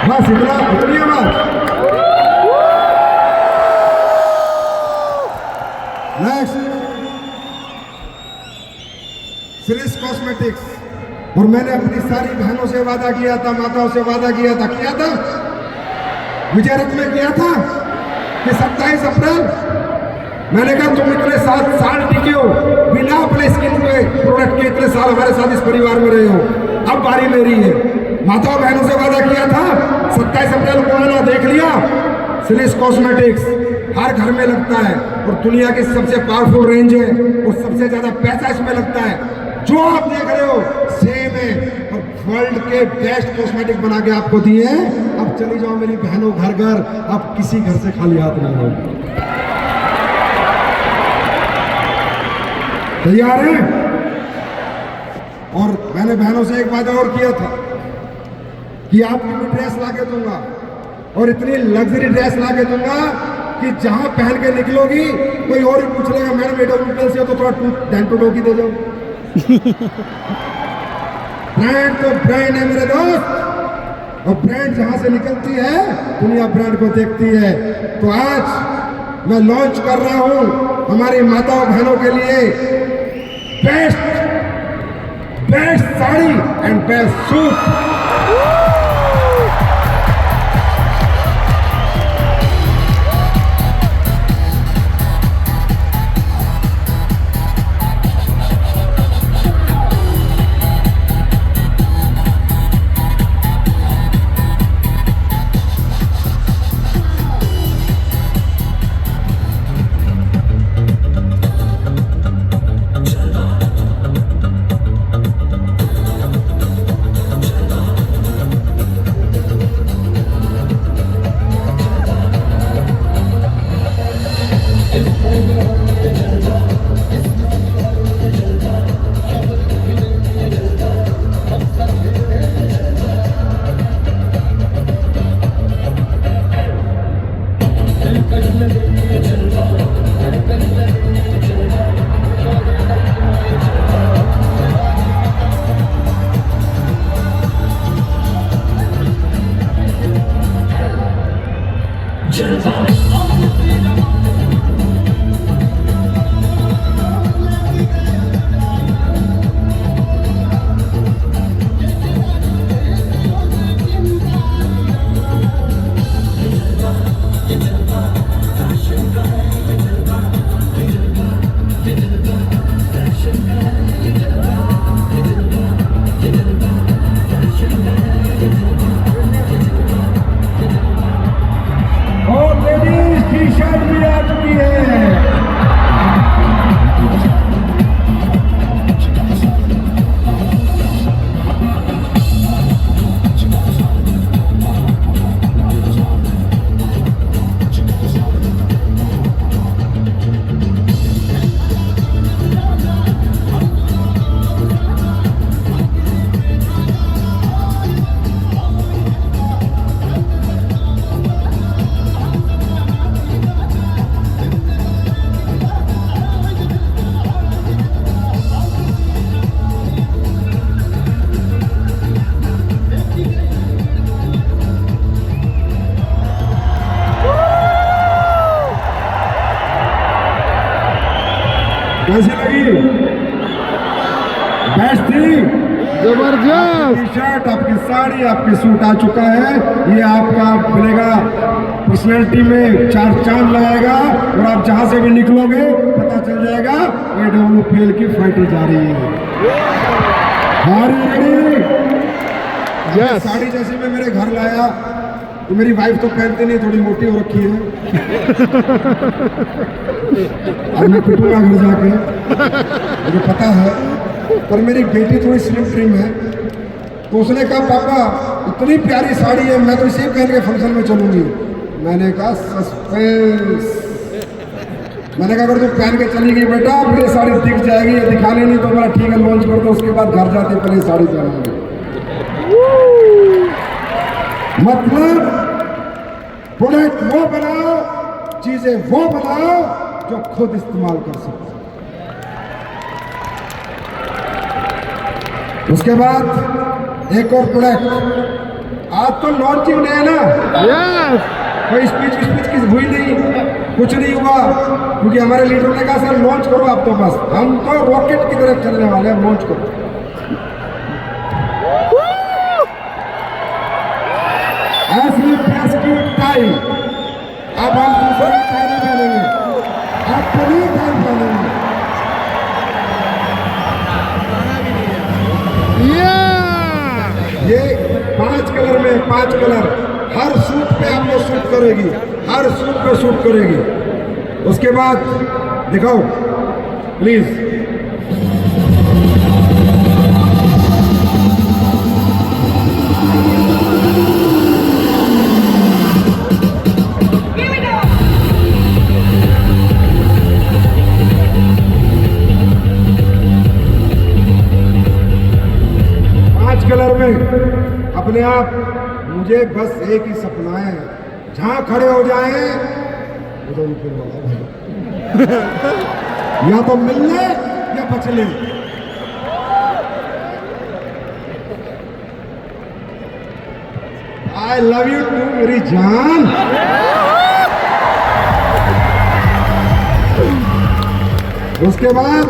बस इतनी आवाज। नेक्स्ट सिलिस कॉस्मेटिक्स। और मैंने अपनी सारी बहनों से वादा किया था, माताओं से वादा किया था विजय रथ में किया था कि 27 अप्रैल मैंने कहा तुम इतने 7 साल टिके हो बिना अपने स्किन पे प्रोडक्ट के, इतने साल हमारे साथ इस परिवार में रहे हो, अब बारी मेरी है। माताओं बहनों से वादा किया था, 27 अप्रैल को आना देख लिया। सिलिस कॉस्मेटिक्स हर घर में लगता है और दुनिया की सबसे पावरफुल रेंज है और सबसे ज्यादा पैसा इसमें लगता है। जो आप देख रहे हो सेम है और वर्ल्ड के बेस्ट कॉस्मेटिक बना के आपको दिए हैं। अब चली जाओ मेरी बहनों घर घर, अब किसी घर से खाली हाथ नहीं हो। तैयार है? और मैंने बहनों से एक वादा और किया था कि आपकी भी ड्रेस ला के दूंगा और इतनी लग्जरी ड्रेस ला के दूंगा कि जहां पहन के निकलोगी कोई और ही पूछ लेगा मैडम ये डब्ल्यूपीएल से हो तो थोड़ा डेंटो डोकी दे जाओ। ब्रांड तो ब्रांड है मेरे दोस्त, और ब्रांड जहां से निकलती है दुनिया ब्रांड को देखती है। तो आज मैं लॉन्च कर रहा हूं हमारी माताओं बहनों के लिए best sari and best suit. कैसी लगी? बेस्ट थी, जबरदस्त। टी शर्ट, आपकी साड़ी, आपकी सूट आ चुका है। ये आपका मिलेगा पर्सनैलिटी में 4 चांद लगाएगा और आप जहां से भी निकलोगे पता चल जाएगा ये डब्ल्यूपीएल की फाइटर जा रही है। यस। साड़ी जैसी मैं मेरे घर लाया तो मेरी वाइफ तो पहनती नहीं, थोड़ी मोटी हो रखी है। और मैं पिटूंगा घर जाके, मुझे पता है। पर मेरी बेटी थोड़ी स्लिम ट्रिम है, तो उसने कहा पापा इतनी प्यारी साड़ी है, मैं तो इसी पहन के फंक्शन में चलूंगी। मैंने कहा सस्पेंस। मैंने कहा अगर तू पहन के चली गई बेटा फिर ये साड़ी दिख जाएगी, ये दिखाने नहीं तो मेरा ठीक है लॉन्च कर दो, उसके बाद घर जाते पहले साड़ी पहनूंगी। मतलब प्रोडक्ट वो बनाओ, चीजें वो बनाओ जो खुद इस्तेमाल कर सको। उसके बाद एक और प्रोडक्ट, आज तो लॉन्चिंग डे है ना, यस कोई स्पीच की हुई नहीं, कुछ नहीं हुआ, क्योंकि हमारे लीडर ने कहा सर लॉन्च करो आप तो बस। हम तो रॉकेट की तरफ चलने वाले हैं, लॉन्च करो। ऐसी प्रेस की टाई, अब हम दूसरी टाई नहीं पहनेंगे, अब पूरी टाई पहनेंगे। ये 5 कलर में 5 कलर, हर सूट पे आपको सूट करेगी, हर सूट पे सूट करेगी। उसके बाद दिखाओ प्लीज। कलर में अपने आप, मुझे बस एक ही सपना है, जहां खड़े हो जाए उधर ऊपर वाला भाई या तो मिलने या बचने। आई लव यू टू मेरी जान। उसके बाद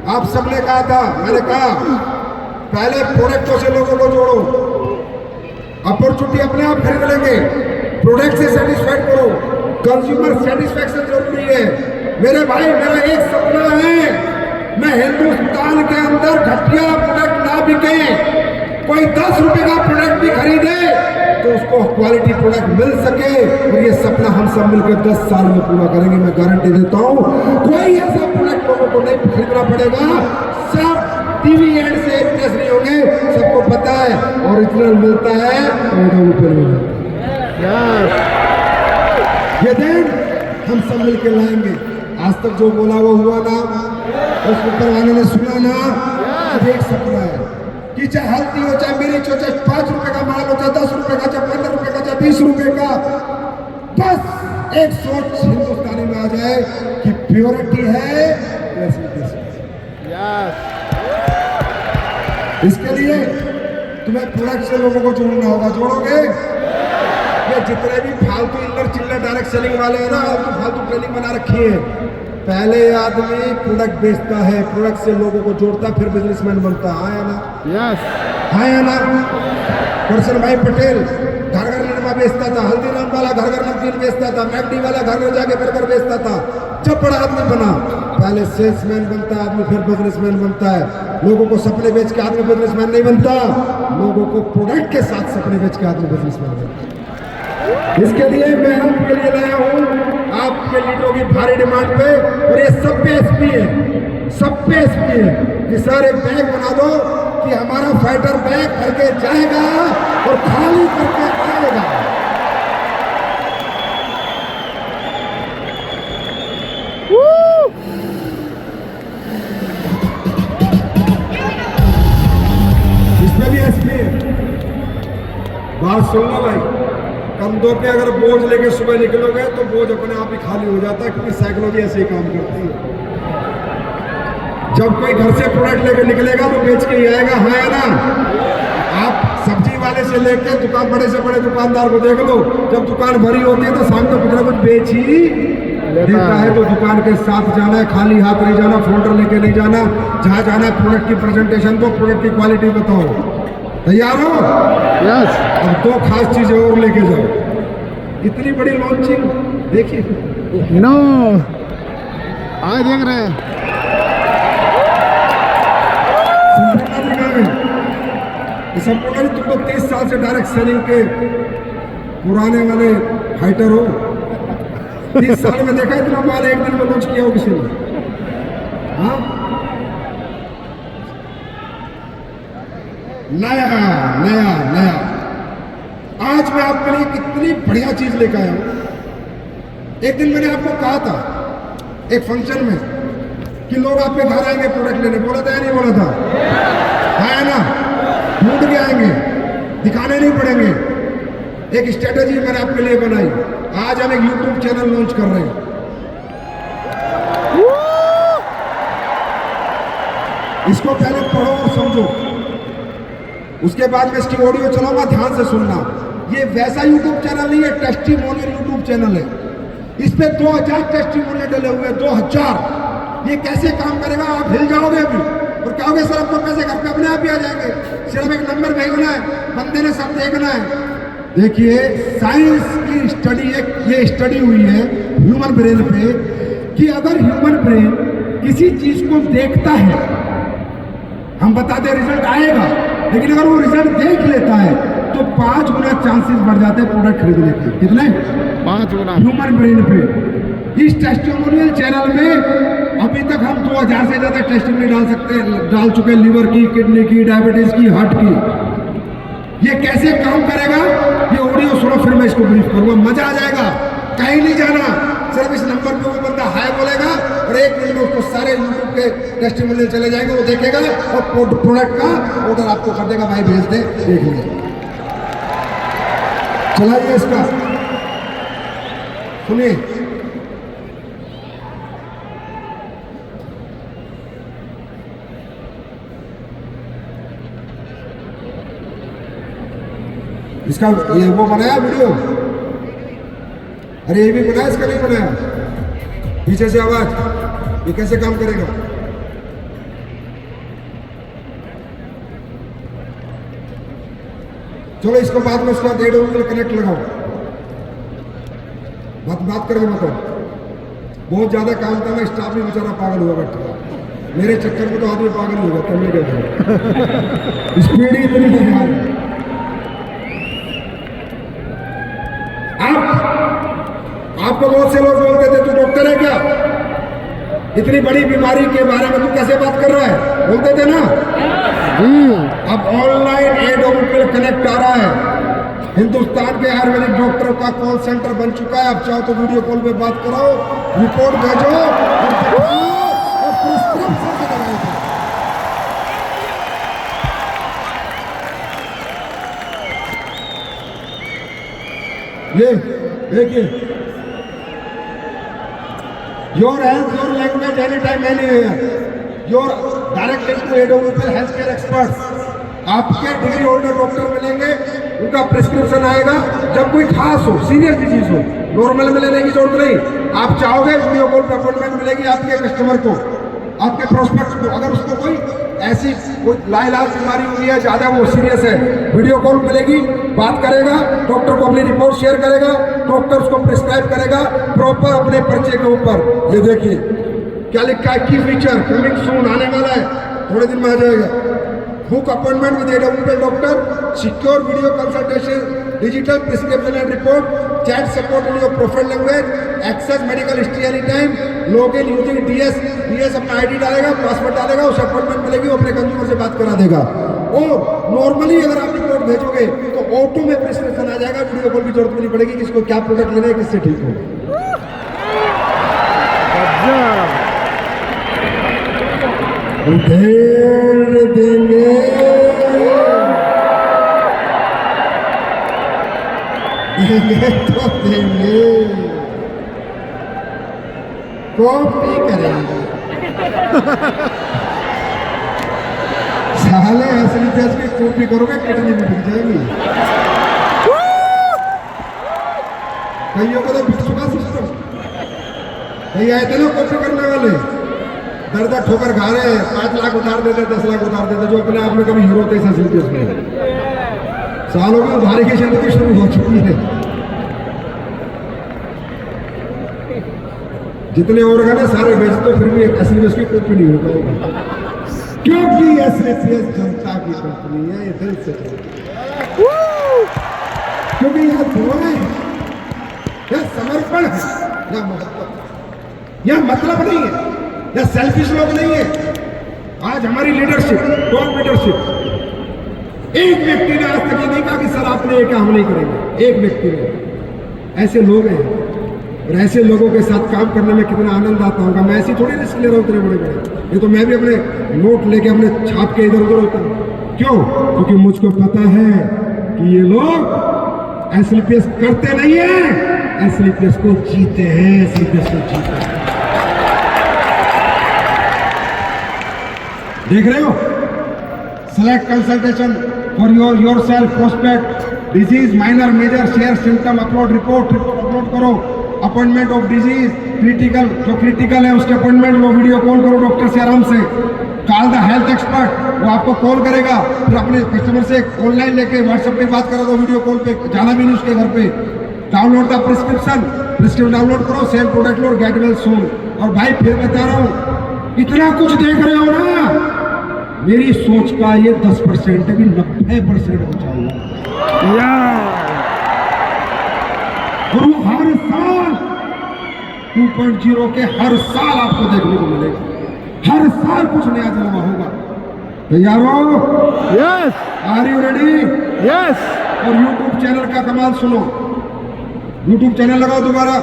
आप सबने कहा था, मैंने कहा पहले प्रोडक्टों से लोगों को जोड़ो, अपॉर्चुनिटी अपने आप खरीद लेंगे, प्रोडक्ट से सेटिस्फाइड करो, कंज्यूमर सेटिस्फैक्शन जरूरी है। मेरे भाई मेरा एक सपना है, मैं हिंदुस्तान के अंदर घटिया प्रोडक्ट ना बिके, कोई 10 रुपए का प्रोडक्ट भी खरीदे तो उसको क्वालिटी प्रोडक्ट मिल सके, और ये सपना हम सब मिलकर 10 साल में पूरा करेंगे, मैं गारंटी देता हूँ। कोई ऐसा प्रोडक्ट लोगों को नहीं खरीदना पड़ेगा, सब टीवी एड से इंप्रेस नहीं होंगे, सबको पता है ओरिजिनल मिलता है, ऊपर ये दिन हम सब मिलकर लाएंगे। आज तक जो बोला वो हुआ ना, उस ऊपर वाले ने सुना ना। अब एक सपना है कि चाहे हल्दी हो, चाहे मिर्च हो, चाहे 5 रुपए का माल हो, चाहे 10 रुपए का, चाहे 15 रुपए का, चाहे 20 रुपए का, बस एक सोच हिंदुस्तानी में आ जाए कि प्योरिटी है। इसके लिए तुम्हें प्रोडक्ट से लोगों को जोड़ना होगा, जोड़ोगे? ये जितने भी फालतू इनर चिल्लर डायरेक्ट सेलिंग वाले हैं ना, फालतू ट्रेनिंग बना रखी है। पहले आदमी प्रोडक्ट बेचता है, प्रोडक्ट से लोगों को जोड़ता, फिर बिजनेसमैन बनता। हाँ या ना? यस हाँ या ना? करशन भाई पटेल घर घर निरमा बेचता था, हल्दीराम वाला घर घर नमकीन बेचता था, मैकडी वाला घर घर जाके बर्गर बेचता था। जब बड़ा आदमी बना, पहले सेल्समैन बनता है आदमी, फिर बिजनेसमैन बनता है। लोगों को सपने बेच के आदमी बिजनेसमैन नहीं बनता, लोगों को प्रोडक्ट के साथ सपने बेच के आदमी बिजनेसमैन बनता है। इसके लिए मैं आपके लिए लाया हूँ, आपके लीडरों की भारी डिमांड पे, और ये सब पे एसपी है, सब पे एसपी है कि सर एक बैग बना दो कि हमारा फाइटर बैग करके जाएगा और खाली करके आएगा। इसमें भी एसपी है। बात सुन लो भाई, कंधों पे अगर बोझ लेके सुबह निकलोगे तो बोझ अपने आप ही खाली हो जाता है, क्योंकि साइकोलॉजी ऐसे ही काम करती है। जब कोई घर से प्रोडक्ट लेके निकलेगा तो बेच के ही आएगा। हाँ या ना? आप सब्जी वाले से लेके दुकान, बड़े से बड़े दुकानदार को देख लो, जब दुकान भरी होती है तो शाम को कुछ ना कुछ बेच ही देता है। तो दुकान के साथ जाना है, खाली हाथ नहीं जाना, फोल्डर लेके नहीं जाना। जहाँ जाना है प्रोडक्ट की प्रेजेंटेशन दो, प्रोडक्ट की क्वालिटी बताओ। तैयार हो? यस अब 2 खास चीजें और लेके जाओ। इतनी बड़ी लॉन्चिंग देखिए। नो आज देख रहे हैं संपूर्ण तुम लोग 30 साल से डायरेक्ट सेलिंग के पुराने वाले फाइटर हो। 30 साल में देखा इतना माल एक दिन में लॉन्च किया हो किसी ने? हाँ नया नया नया। आज मैं आपके लिए कितनी बढ़िया चीज लेकर आया हूं। एक दिन मैंने आपको कहा था एक फंक्शन में कि लोग आपके घर आएंगे प्रोडक्ट लेने, बोला था या नहीं बोला था? है ना, ढूंढ के आएंगे, दिखाने नहीं पड़ेंगे। एक स्ट्रेटेजी मैंने आपके लिए बनाई। आज हम एक यूट्यूब चैनल लॉन्च कर रहे हैं। इसको पहले पढ़ो और समझो, उसके बाद मैं इसकी ऑडियो चलाऊंगा, ध्यान से सुनना। ये वैसा यूट्यूब चैनल नहीं है, टेस्टिमोनियल यूट्यूब चैनल है। इस पे 2000 टेस्टिमोनियल डले हुए हैं, 2000। ये कैसे काम करेगा आप हिल जाओगे अभी और कहोगे सर आपको पैसे घर पे अपने आप ही आ जाएंगे, सिर्फ एक नंबर भेजना है, बंदे ने सब देखना है। देखिए साइंस की स्टडी, एक ये स्टडी हुई है ह्यूमन ब्रेन पे कि अगर ह्यूमन ब्रेन किसी चीज को देखता है, हम बताते हैं रिजल्ट आएगा, लेकिन अगर वो रिजल्ट देख लेता है तो 5 गुना चांसेस बढ़ जाते हैं प्रोडक्ट खरीदने के। कितने? 5 गुना ह्यूमन ब्रेन पे। इस टेस्टिमोनियल चैनल में अभी तक हम 2000 से ज्यादा टेस्टिमोनियल डाल चुके हैं, लिवर की, किडनी की, डायबिटीज की, हार्ट की। ये कैसे काम करेगा ये ऑडियो सुनो, फिर मैं इसको ब्रीफ करूंगा, मजा आ जाएगा। कहीं नहीं जाना, सिर्फ इस नंबर पे वो बंदा हाय बोलेगा और 1 मिनट में उसको सारे यूट्यूब के टेस्टिमोनियल चले जाएंगे, वो देखेगा और प्रोडक्ट का ऑर्डर आपको कर देगा, भाई भेज दे, देख लीजिए। चलाइए इसका, सुनिए। इसका ये वो बनाया वीडियो, अरे ये भी बनाया, इसका नहीं बनाया। पीछे से आवाज, ये कैसे काम करेगा? चलो इसको बाद में उसका 1.5 उंगली कनेक्ट लगाओ, बात करके बताओ। बहुत ज्यादा काम था ना, स्टाफ भी बेचारा पागल हुआ बैठा, मेरे चक्कर में तो आदमी पागल ही होगा, करने क्या स्पीड ही इतनी है यार। आपको बहुत से लोग बोलते थे तू डॉक्टर है क्या, इतनी बड़ी बीमारी के बारे में तू कैसे बात कर रहा है, बोलते थे ना। अब ऑनलाइन एडोमोपिल कनेक्ट आ रहा है, हिंदुस्तान के आयुर्वेदिक डॉक्टरों का कॉल सेंटर बन चुका है। आप चाहो तो वीडियो कॉल पे बात कराओ, रिपोर्ट भेजो और प्रिस्क्रिप्शन से दवाई दो। ये देखिए, your health your language any time any your direct link to एडोमोपिल हेल्थ केयर एक्सपर्ट्स। आपके डिग्री होल्डर डॉक्टर मिलेंगे, उनका प्रिस्क्रिप्शन आएगा जब कोई खास हो, सीरियस डिजीज हो, नॉर्मल में लेने की जरूरत नहीं। आप चाहोगे वीडियो कॉल पर अपॉइंटमेंट मिलेगी आपके कस्टमर को, आपके प्रोस्पेक्ट को। अगर उसको कोई ऐसी कोई लाइलाज बीमारी हुई है, ज्यादा वो सीरियस है, वीडियो कॉल मिलेगी, बात करेगा, डॉक्टर को अपनी रिपोर्ट शेयर करेगा, डॉक्टर उसको प्रिस्क्राइब करेगा प्रॉपर अपने पर्चे के ऊपर। ये देखिए क्या लिखा है, की फीचर कमिंग सून, आने वाला है, थोड़े दिन में आ जाएगा। बुक अपॉइंटमेंट विद एडोमोपिल doctor, secure video consultation, digital prescription and report, chat support in your profile language, access medical history any time, log in using डीएस अपना आईडी डालेगा, पासवर्ड डालेगा, उसे अपॉइंटमेंट मिलेगी, वो अपने कंज्यूमर से बात करा देगा। और नॉर्मली अगर आप रिपोर्ट भेजोगे तो ऑटो में प्रिस्क्रिप्शन आ जाएगा, वीडियो कॉल की जरूरत नहीं पड़ेगी कि इसको क्या प्रोडक्ट लेना है, किससे ठीक हो। उधेड़ देंगे तो देंगे, कॉपी करेंगे। साले असली चीज की कॉपी करोगे, किडनी में बिक जाएगी। कईयों को तो बिक चुका सिस्टम, कई आए थे ना कॉपी करने वाले, दर्द ठोकर खा रहे, 5 लाख उतार देते, 10 लाख उतार देते, जो अपने आप में कभी हीरो थे असली चीज में। सालों में उधारी की जिंदगी शुरू हो चुकी है। जितने ऑर्गन है सारे बेच दो, फिर भी एक असली उसकी कॉपी नहीं हो पाएगी, क्योंकि एसएसएस जनता की कंपनी है, ये दिल से क्योंकि यह दुआएं है, यह समर्पण है, यह मोहब्बत, यह मतलब नहीं है, यह सेल्फिश लोग नहीं है। आज हमारी लीडरशिप, टॉप लीडरशिप एक व्यक्ति ने आज तक ये नहीं कहा कि सर आपने ये क्या, हम नहीं करेंगे। एक व्यक्ति ने। ऐसे लोग हैं और ऐसे लोगों के साथ काम करने में कितना आनंद आता होगा। मैं ऐसी थोड़ी रिस्क ले रहा हूँ इतने बड़े बड़े, ये तो मैं भी अपने नोट लेके अपने छाप के इधर उधर होता हूँ। क्यों? क्योंकि मुझको पता है कि ये लोग एसएलपीएस करते नहीं है, एसएलपीएस को जीते हैं, एसएलपीएस को जीते हैं। देख रहे हो? Select consultation for yourself, prospect disease minor major share symptom, upload report upload करो, अपॉइंटमेंट ऑफ डिजीज क्रिटिकल, जो क्रिटिकल है उसके अपॉइंटमेंट लो, वीडियो कॉल करो डॉक्टर से आराम से। कॉल द हेल्थ एक्सपर्ट, वो आपको कॉल करेगा, फिर अपने कस्टमर से ऑनलाइन लेके व्हाट्सएप पे बात करा दो, वीडियो कॉल पे, जाना भी नहीं उसके घर पे। डाउनलोड द प्रिस्क्रिप्शन डाउनलोड करो, सेल प्रोडक्ट लो, गेट वेल सून। और भाई फिर बता रहा हूँ, इतना कुछ देख रहे हो ना, मेरी सोच का ये 10% है कि 90% हो जाएगा। और वो हर साल 2.0 के हर साल आपको देखने को मिलेगा, हर साल कुछ नया जलवा होगा। तैयार हो? Yes are you ready? Yes. और YouTube चैनल का कमाल सुनो, YouTube चैनल लगाओ दोबारा,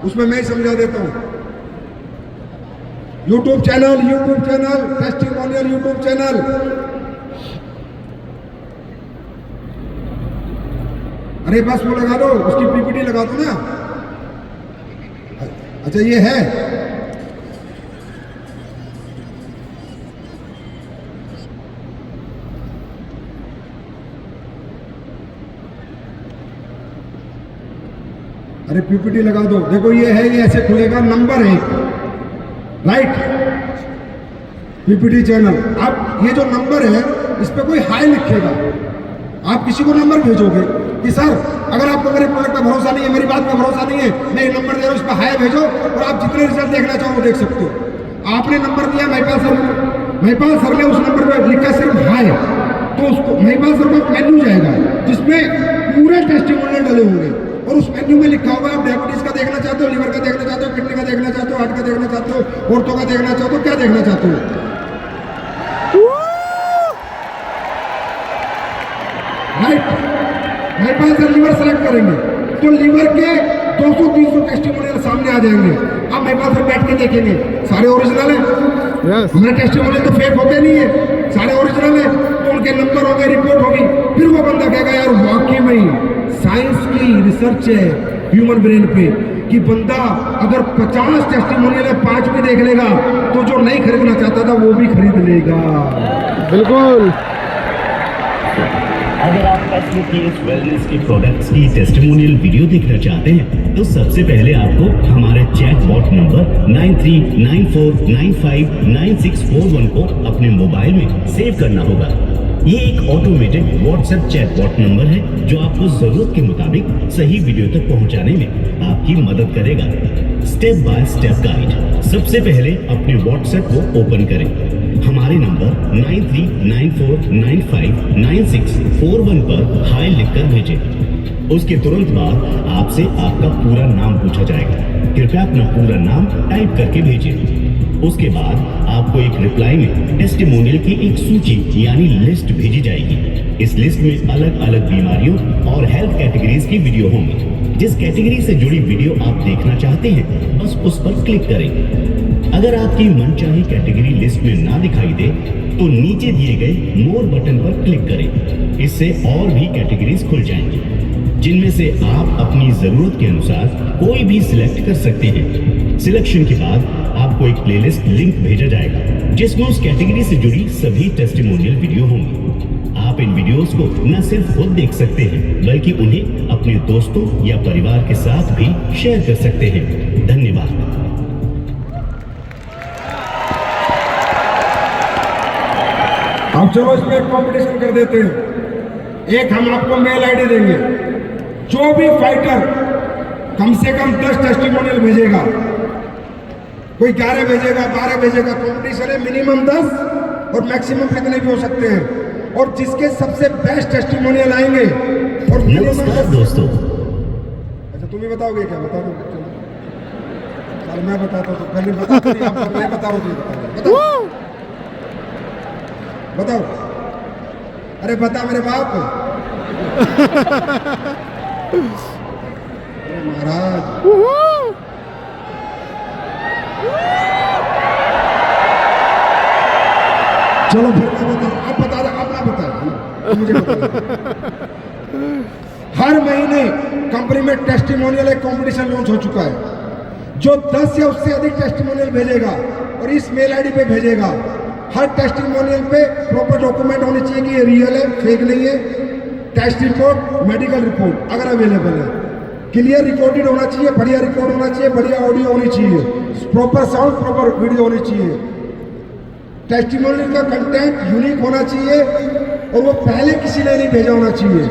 उसमें मैं ही समझा देता हूं। YouTube channel testimonial YouTube channel. अरे बस वो लगा दो, उसकी पीपीटी लगा दो ना। अच्छा ये है, अरे पीपीटी लगा दो। देखो ये है, ये ऐसे खुलेगा, नंबर है राइट, पीपीटी चैनल। अब ये जो नंबर है इस पे कोई हाई लिखेगा, आप किसी को नंबर भेजोगे कि सर अगर आपको मेरे प्रोडक्ट पे भरोसा नहीं है, मेरी बात पे भरोसा नहीं है, मैं ये नंबर दे रहा हूँ, इस पर हाई भेजो और आप जितने रिजल्ट देखना चाहो देख सकते हो। आपने नंबर दिया महिपाल सर ने उस नंबर पे लिखा सिर्फ हाई, तो उसको महिपाल सर का मेन्यू जाएगा जिसमें पूरे टेस्टिमोनियल डले होंगे और उस मेन्यू में लिखा होगा आप डायबिटीज का देखना चाहते हो, लिवर का देखना चाहते हो, किडनी का देखना चाहते हो, हार्ट का देखना चाहते हो, ऑर्थो का देखना चाहते हो, क्या देखना चाहते हो। Right, Mahipal sir liver select करेंगे तो लिवर के 200-300 टेस्टिमोनियल सामने आ जाएंगे। आप महिपाल सर बैठ के देखेंगे, सारे ओरिजिनल है। यस। हमारे टेस्टिमोनियल तो फेक होते नहीं है, सारे ओरिजिनल है, तो उनके नंबर हो गए, रिपोर्ट होगी, फिर वो बंदा कहेगा यार वाकई में साइंस की रिसर्च है ह्यूमन ब्रेन पे कि बंदा अगर 50 टेस्टिमोनियल है 5 भी देख लेगा तो जो नहीं खरीदना चाहता था वो भी खरीद लेगा। बिल्कुल। अगर आप एसएलपीएस वेलनेस के प्रोडक्ट्स की टेस्टिमोनियल वीडियो देखना चाहते हैं तो सबसे पहले आपको हमारे चैटबॉट नंबर 9394959641 को अपने मोबाइल में सेव करना होगा। ये एक ऑटोमेटेड व्हाट्सएप चैटबॉट नंबर है जो आपको जरूरत के मुताबिक सही वीडियो तक पहुंचाने में आपकी मदद करेगा। Step by step guide. सबसे पहले अपने व्हाट्सएप को ओपन करें, हमारे नंबर 9394959641 पर हाई लिखकर भेजें। उसके तुरंत बाद आपसे आपका पूरा नाम पूछा जाएगा, कृपया अपना पूरा नाम टाइप करके भेजें। उसके बाद आपको एक रिप्लाई में टेस्टिमोनियल की एक सूची यानी लिस्ट भेजी जाएगी। इस लिस्ट में अलग अलग बीमारियों और हेल्थ कैटेगरीज की वीडियो होंगी। जिस कैटेगरी से जुड़ी वीडियो आप देखना चाहते हैं बस उस पर क्लिक करें। अगर आपकी मनचाही कैटेगरी लिस्ट में ना दिखाई दे तो नीचे दिए गए मोर बटन पर क्लिक करें। इससे और भी कैटेगरीज खुल जाएंगी जिनमें से आप अपनी जरूरत के अनुसार कोई भी सिलेक्ट कर सकते हैं। सिलेक्शन के बाद आपको एक प्लेलिस्ट लिंक भेजा जाएगा जिसमें उस कैटेगरी से जुड़ी सभी टेस्टिमोनियल वीडियो होंगी। आप इन वीडियोस को न सिर्फ खुद देख सकते हैं बल्कि उन्हें अपने दोस्तों या परिवार के साथ भी शेयर कर सकते हैं। धन्यवाद। अब चलो इसमें एक कॉम्पिटिशन कर देते हैं। एक हम आपको मेल आईडी देंगे, जो भी फाइटर कम से कम 10 टेस्टिमोनियल भेजेगा, कोई 11 भेजेगा, 12 भेजेगा, कॉम्पिटिशन है मिनिमम 10 और मैक्सिमम कितने भी हो सकते हैं। और जिसके सबसे बेस्ट टेस्टिमोनियल आएंगे और नमस्कार दोस्तों। अच्छा तुम ही बताओगे क्या? बता दो। चलो मैं बताता हूँ, तो पहले बता दो, आप मैं बता रहा हूँ, बताओ बताओ। अरे बता मेरे बाप। अरे महाराज, चलो फिर मैं बता, आप बता दो, आप ना बताए, मुझे बता। हर महीने कंपनी में टेस्टिमोनियल एक कंपटीशन लॉन्च हो चुका है। जो 10 या उससे अधिक टेस्टिमोनियल भेजेगा और इस मेल आईडी पे भेजेगा, हर टेस्टिमोनियल पे प्रॉपर डॉक्यूमेंट होने चाहिए कि ये रियल है, फेक नहीं है। टेस्ट रिपोर्ट, मेडिकल रिपोर्ट अगर अवेलेबल है, क्लियर रिकॉर्डेड होना चाहिए, बढ़िया रिकॉर्ड होना चाहिए, बढ़िया ऑडियो होनी चाहिए, प्रॉपर साउंड, प्रॉपर वीडियो होनी चाहिए। टेस्टिमोनियल का कंटेंट यूनिक होना चाहिए और वो पहले किसी ने नहीं भेजा होना चाहिए।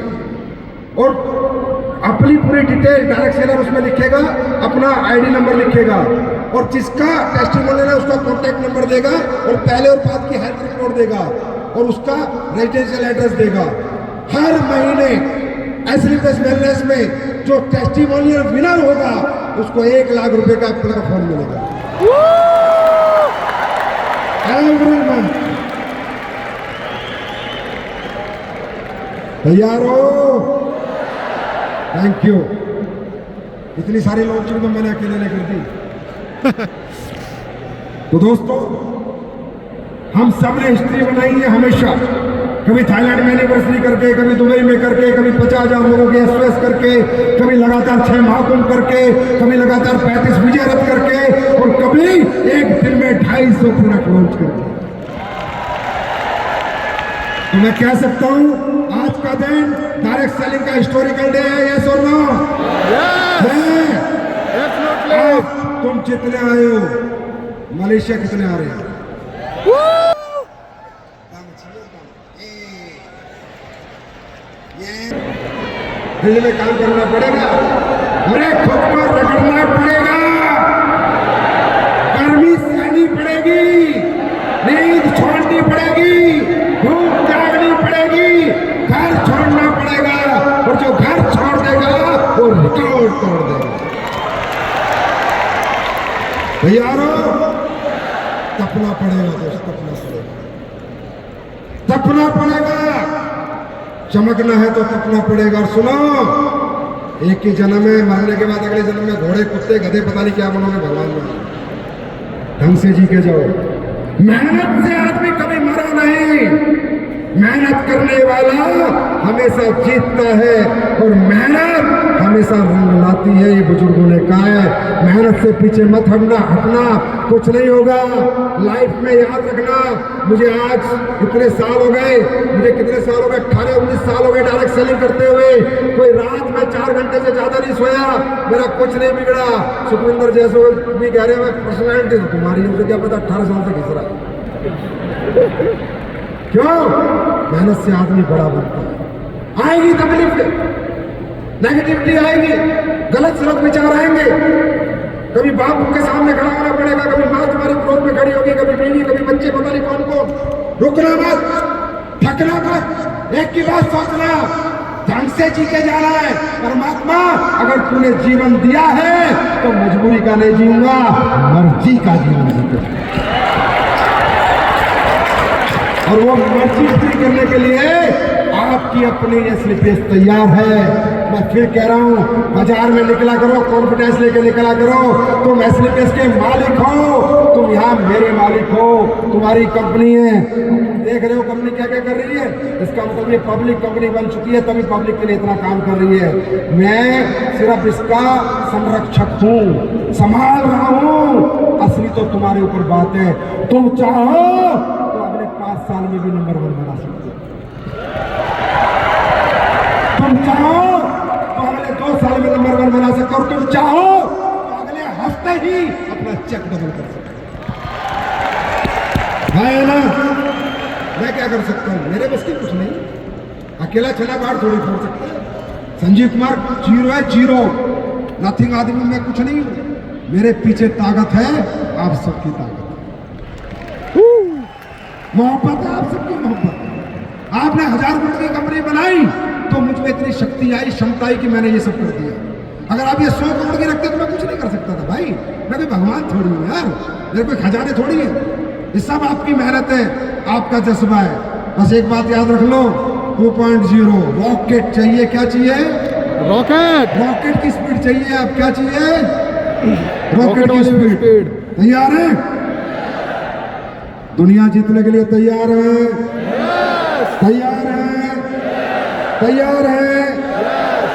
और अपनी पूरी डिटेल डायरेक्ट सेलर उसमें लिखेगा, अपना आईडी नंबर लिखेगा और जिसका टेस्टिमोनियल है उसका कॉन्टैक्ट नंबर देगा और पहले और बाद की हेल्थ रिपोर्ट देगा और उसका रेजिडेंशियल एड्रेस देगा। हर महीने एसलीपेस वेलनेस में जो टेस्टिमोनियल विनर होगा उसको 1 लाख रुपए का एप्पल का फोन मिलेगा। तैयार हो? Thank you. इतनी सारी लॉन्चिंग तो मैंने अकेले ने कर दी। तो दोस्तों, हम सब ने हिस्ट्री बनाई है हमेशा, कभी थाईलैंड में एनिवर्सरी करके, कभी दुबई में करके, कभी 50,000 लोगों के एसओएस करके, कभी लगातार 6 महाकुंभ करके, कभी लगातार 35 विजय रथ करके और कभी एक दिन में 250 प्रोडक्ट लॉन्च करके। तो मैं कह सकता हूं आज का दिन डायरेक्ट सेलिंग का हिस्टोरिकल डे है। यस और नो? तुम जितने आए हो, मलेशिया कितने आ रहे हैं? फील्ड में काम करना पड़ेगा, अरे खुद को रगड़ना पड़ेगा, गर्मी सहनी पड़ेगी, नींद छोड़नी पड़ेगी, भूख त्यागनी पड़ेगी, घर छोड़ना पड़ेगा और जो घर छोड़ देगा वो रिकॉर्ड तोड़ देगा। यारो, तपना पड़ेगा दोस्त, तपना पड़ेगा, तपना पड़ेगा। चमकना है तो तपना पड़ेगा। और सुनो, एक ही जन्म है, मरने के बाद अगले जन्म में घोड़े, कुत्ते, गधे, पता नहीं क्या बनोगे भगवान में। ढंग से जी के जाओ। मेहनत से आदमी कभी मरा नहीं। मेहनत करने वाला हमेशा जीतता है और मेहनत हमेशा रंग लाती है, ये बुजुर्गों ने कहा है। मेहनत से पीछे मत हटना, कुछ नहीं होगा लाइफ में। याद रखना, मुझे आज इतने साल हो गए, मुझे कितने साल हो गए, 18-19 साल हो गए डायरेक्ट सेलिंग करते हुए। कोई रात में 4 घंटे से ज्यादा नहीं सोया, मेरा कुछ नहीं बिगड़ा। सुखविंदर जैसे भी कह रहे हैं, मैं पर्सनैलिटी तो तुम्हारी, मुझे क्या पता 18 साल से घिस रहा। क्यों? मेहनत से आदमी बड़ा बनता है। आएगी तकलीफ, नेगेटिविटी आएगी, गलत सलत विचार आएंगे, कभी बाप के सामने खड़ा होना पड़ेगा, कभी माँ तुम्हारी क्रोध में खड़ी होगी, कभी बीवी, कभी बच्चे, पता नहीं कौन कौन। रुकना मत, थकना मत, एक की बात सोचना, ढंग से जी के जाना है। परमात्मा अगर तूने जीवन दिया है तो मजबूरी का नहीं जीऊंगा, मर्जी का जीवन जीऊंगा। और वो मर्जी पूरी करने के लिए आपकी अपनी एसलीपेस तैयार है। मैं फिर कह रहा हूँ, बाजार में निकला करो, कॉन्फिडेंस लेके निकला करो। तुम एसलीपेस के मालिक हो, तुम यहाँ मेरे मालिक हो, तुम्हारी कंपनी है। तुम देख रहे हो कंपनी क्या क्या कर रही है, इसका मतलब ये पब्लिक कंपनी बन चुकी है, तभी पब्लिक के लिए इतना काम कर रही है। मैं सिर्फ इसका संरक्षक हूँ, संभाल रहा हूँ। असली तो तुम्हारे ऊपर बात है। तुम चाहो 5 साल में भी नंबर 1 बना सकते हो, तुम चाहो तो अगले 2 साल में नंबर 1 बना सकते हो, और तुम चाहो तो अगले हफ्ते ही अपना चेक डबल कर सकते हो। है ना? मैं क्या कर सकता हूं? मेरे बस की कुछ नहीं। अकेला चला बाहर थोड़ी फोड़ सकता है। संजीव कुमार 0 है, 0 नथिंग आदमी, मैं कुछ नहीं हूं। मेरे पीछे ताकत है, आप सबकी ताकत, मोहब्बत है, आप सबकी मोहब्बत। आपने 1000 करोड़ की कंपनी बनाई तो मुझ में इतनी शक्ति आई, क्षमता आई कि मैंने ये सब कर दिया। अगर आप ये 100 करोड़ की रखते तो मैं कुछ नहीं कर सकता था भाई। मैं कोई भगवान थोड़ी हूँ यार, मेरे कोई खजाने थोड़ी है। ये सब आपकी मेहनत है, आपका जज्बा है। बस एक बात याद रख लो, 2.0 रॉकेट चाहिए। क्या चाहिए? रॉकेट। रॉकेट की स्पीड चाहिए। अब क्या चाहिए? रॉकेट की वाली स्पीड। तैयार है? दुनिया जीतने के लिए तैयार है? तैयार है? तैयार है?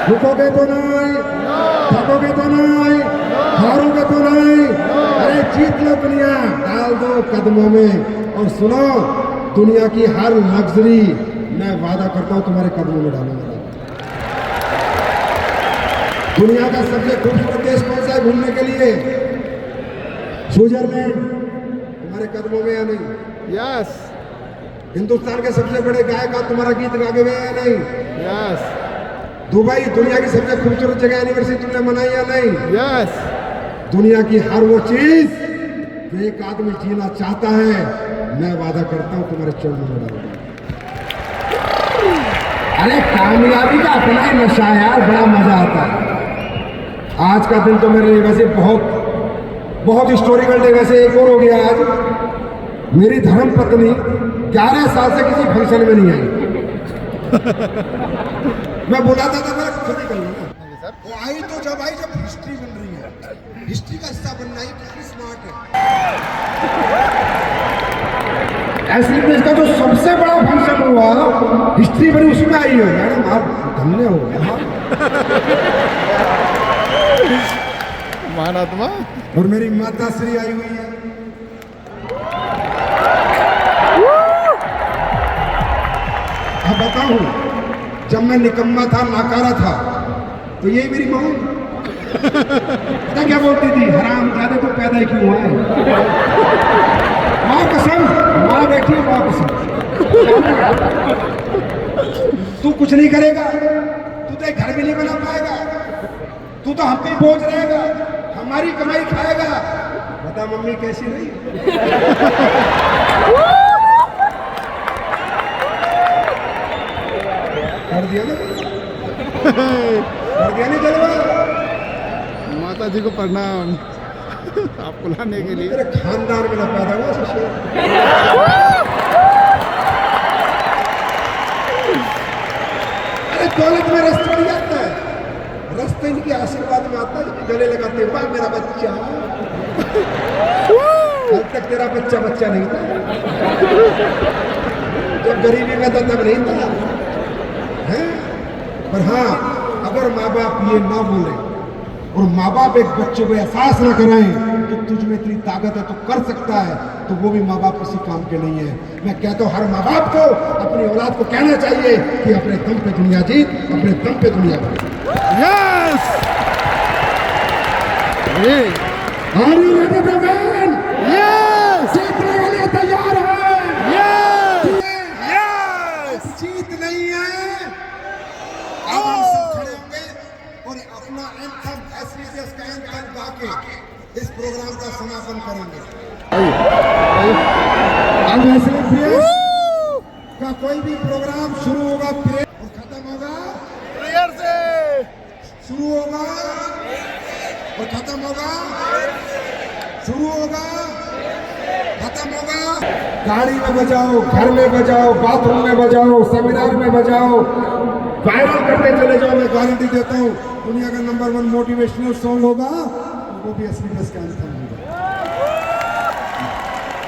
रुकोगे तो नहीं, थकोगे तो नहीं, हारोगे तो नहीं। अरे जीत लो दुनिया, डाल दो कदमों में। और सुनो, दुनिया की हर लग्जरी मैं वादा करता हूं तुम्हारे कदमों में डालूंगा। दुनिया का सबसे खूबसूरत देश कौन सा है घूमने के लिए? स्विट्जरलैंड। तुम्हारे कदमों में या नहीं? यस हिंदुस्तान के सबसे बड़े गायक तुम्हारा गीत गा के गए या नहीं? यस दुबई, दुनिया की सबसे खूबसूरत जगह एनिवर्सरी तुमने मनाई या नहीं? यस। दुनिया की हर वो चीज जो एक आदमी जीना चाहता है, मैं वादा करता हूं तुम्हारे चरणों में डालूंगा। अरे कामयाबी का अपना ही नशा है यार, बड़ा मजा आता है। आज का दिन तो मेरे लिए वैसे बहुत हिस्टोरिकल डे वैसे एक और हो गया आज। मेरी धर्म पत्नी 11 साल से किसी फंक्शन में नहीं आई। मैं बुलाता था, मेरा खुद ही करना। वो आई तो जब हिस्ट्री बन रही है, हिस्ट्री का हिस्सा बनना ही कितनी स्मार्ट है। ऐसे में इसका जो सबसे बड़ा फंक्शन हुआ, हिस्ट्री बनी, उसमें आई हो। मैडम आप धन्य हो। महात्मा। और मेरी माता श्री आई हुई है। अब बताऊं, जब मैं निकम्मा था, नाकारा था, तो यही मेरी माँ पता क्या बोलती थी? हराम ज्यादा तो पैदा ही क्यों है? माँ कसम, माँ बैठी है, माँ कसम। तू कुछ नहीं करेगा, तू तो एक घर भी नहीं बना पाएगा, तू तो हम पे बोझ रहेगा, हमारी कमाई खाएगा। बता मम्मी कैसी रही? कर दिया ना, कर दिया नहीं जलवा। माता जी को प्रणाम आपको लाने के लिए। तेरे खानदान में ना पैदा हुआ शिष्य। अरे दौलत में रास्ता नहीं आता है, रास्ते इनके आशीर्वाद में आता है। गले लगाते, वाह मेरा बच्चा। अब तक तेरा बच्चा नहीं था, जब गरीबी में था तब नहीं था, है? पर हाँ, अगर माँ बाप ये ना बोले और माँ बाप एक बच्चे को एहसास ना कराएं कि तुझ में इतनी ताकत है, तो कर सकता है, तो वो भी माँ बाप किसी काम के नहीं है। मैं कहता हूँ हर माँ बाप को अपनी औलाद को कहना चाहिए कि अपने दम पे दुनिया जीत, अपने दम पे दुनिया जीत। Yes. Are you ready to win? Yes जीतने के लिए तैयार है? Yes yes. जीत नहीं है। अब हम सब खड़े होंगे और अपना एंथम, एसवीसीएस का एंथम गा के इस प्रोग्राम का समापन करेंगे। अब ऐसे प्रेयर का कोई भी प्रोग्राम शुरू होगा प्रेयर और खत्म होगा प्रेयर से। शुरू होगा और खत्म होगा, शुरू होगा, खत्म होगा। गाड़ी में बजाओ, घर में बजाओ, बाथरूम में बजाओ, सेमिनार में बजाओ, वायरल करते चले जाओ। मैं गारंटी देता हूँ दुनिया का नंबर 1 मोटिवेशनल सॉन्ग होगा, वो भी एसवीएस का आंसर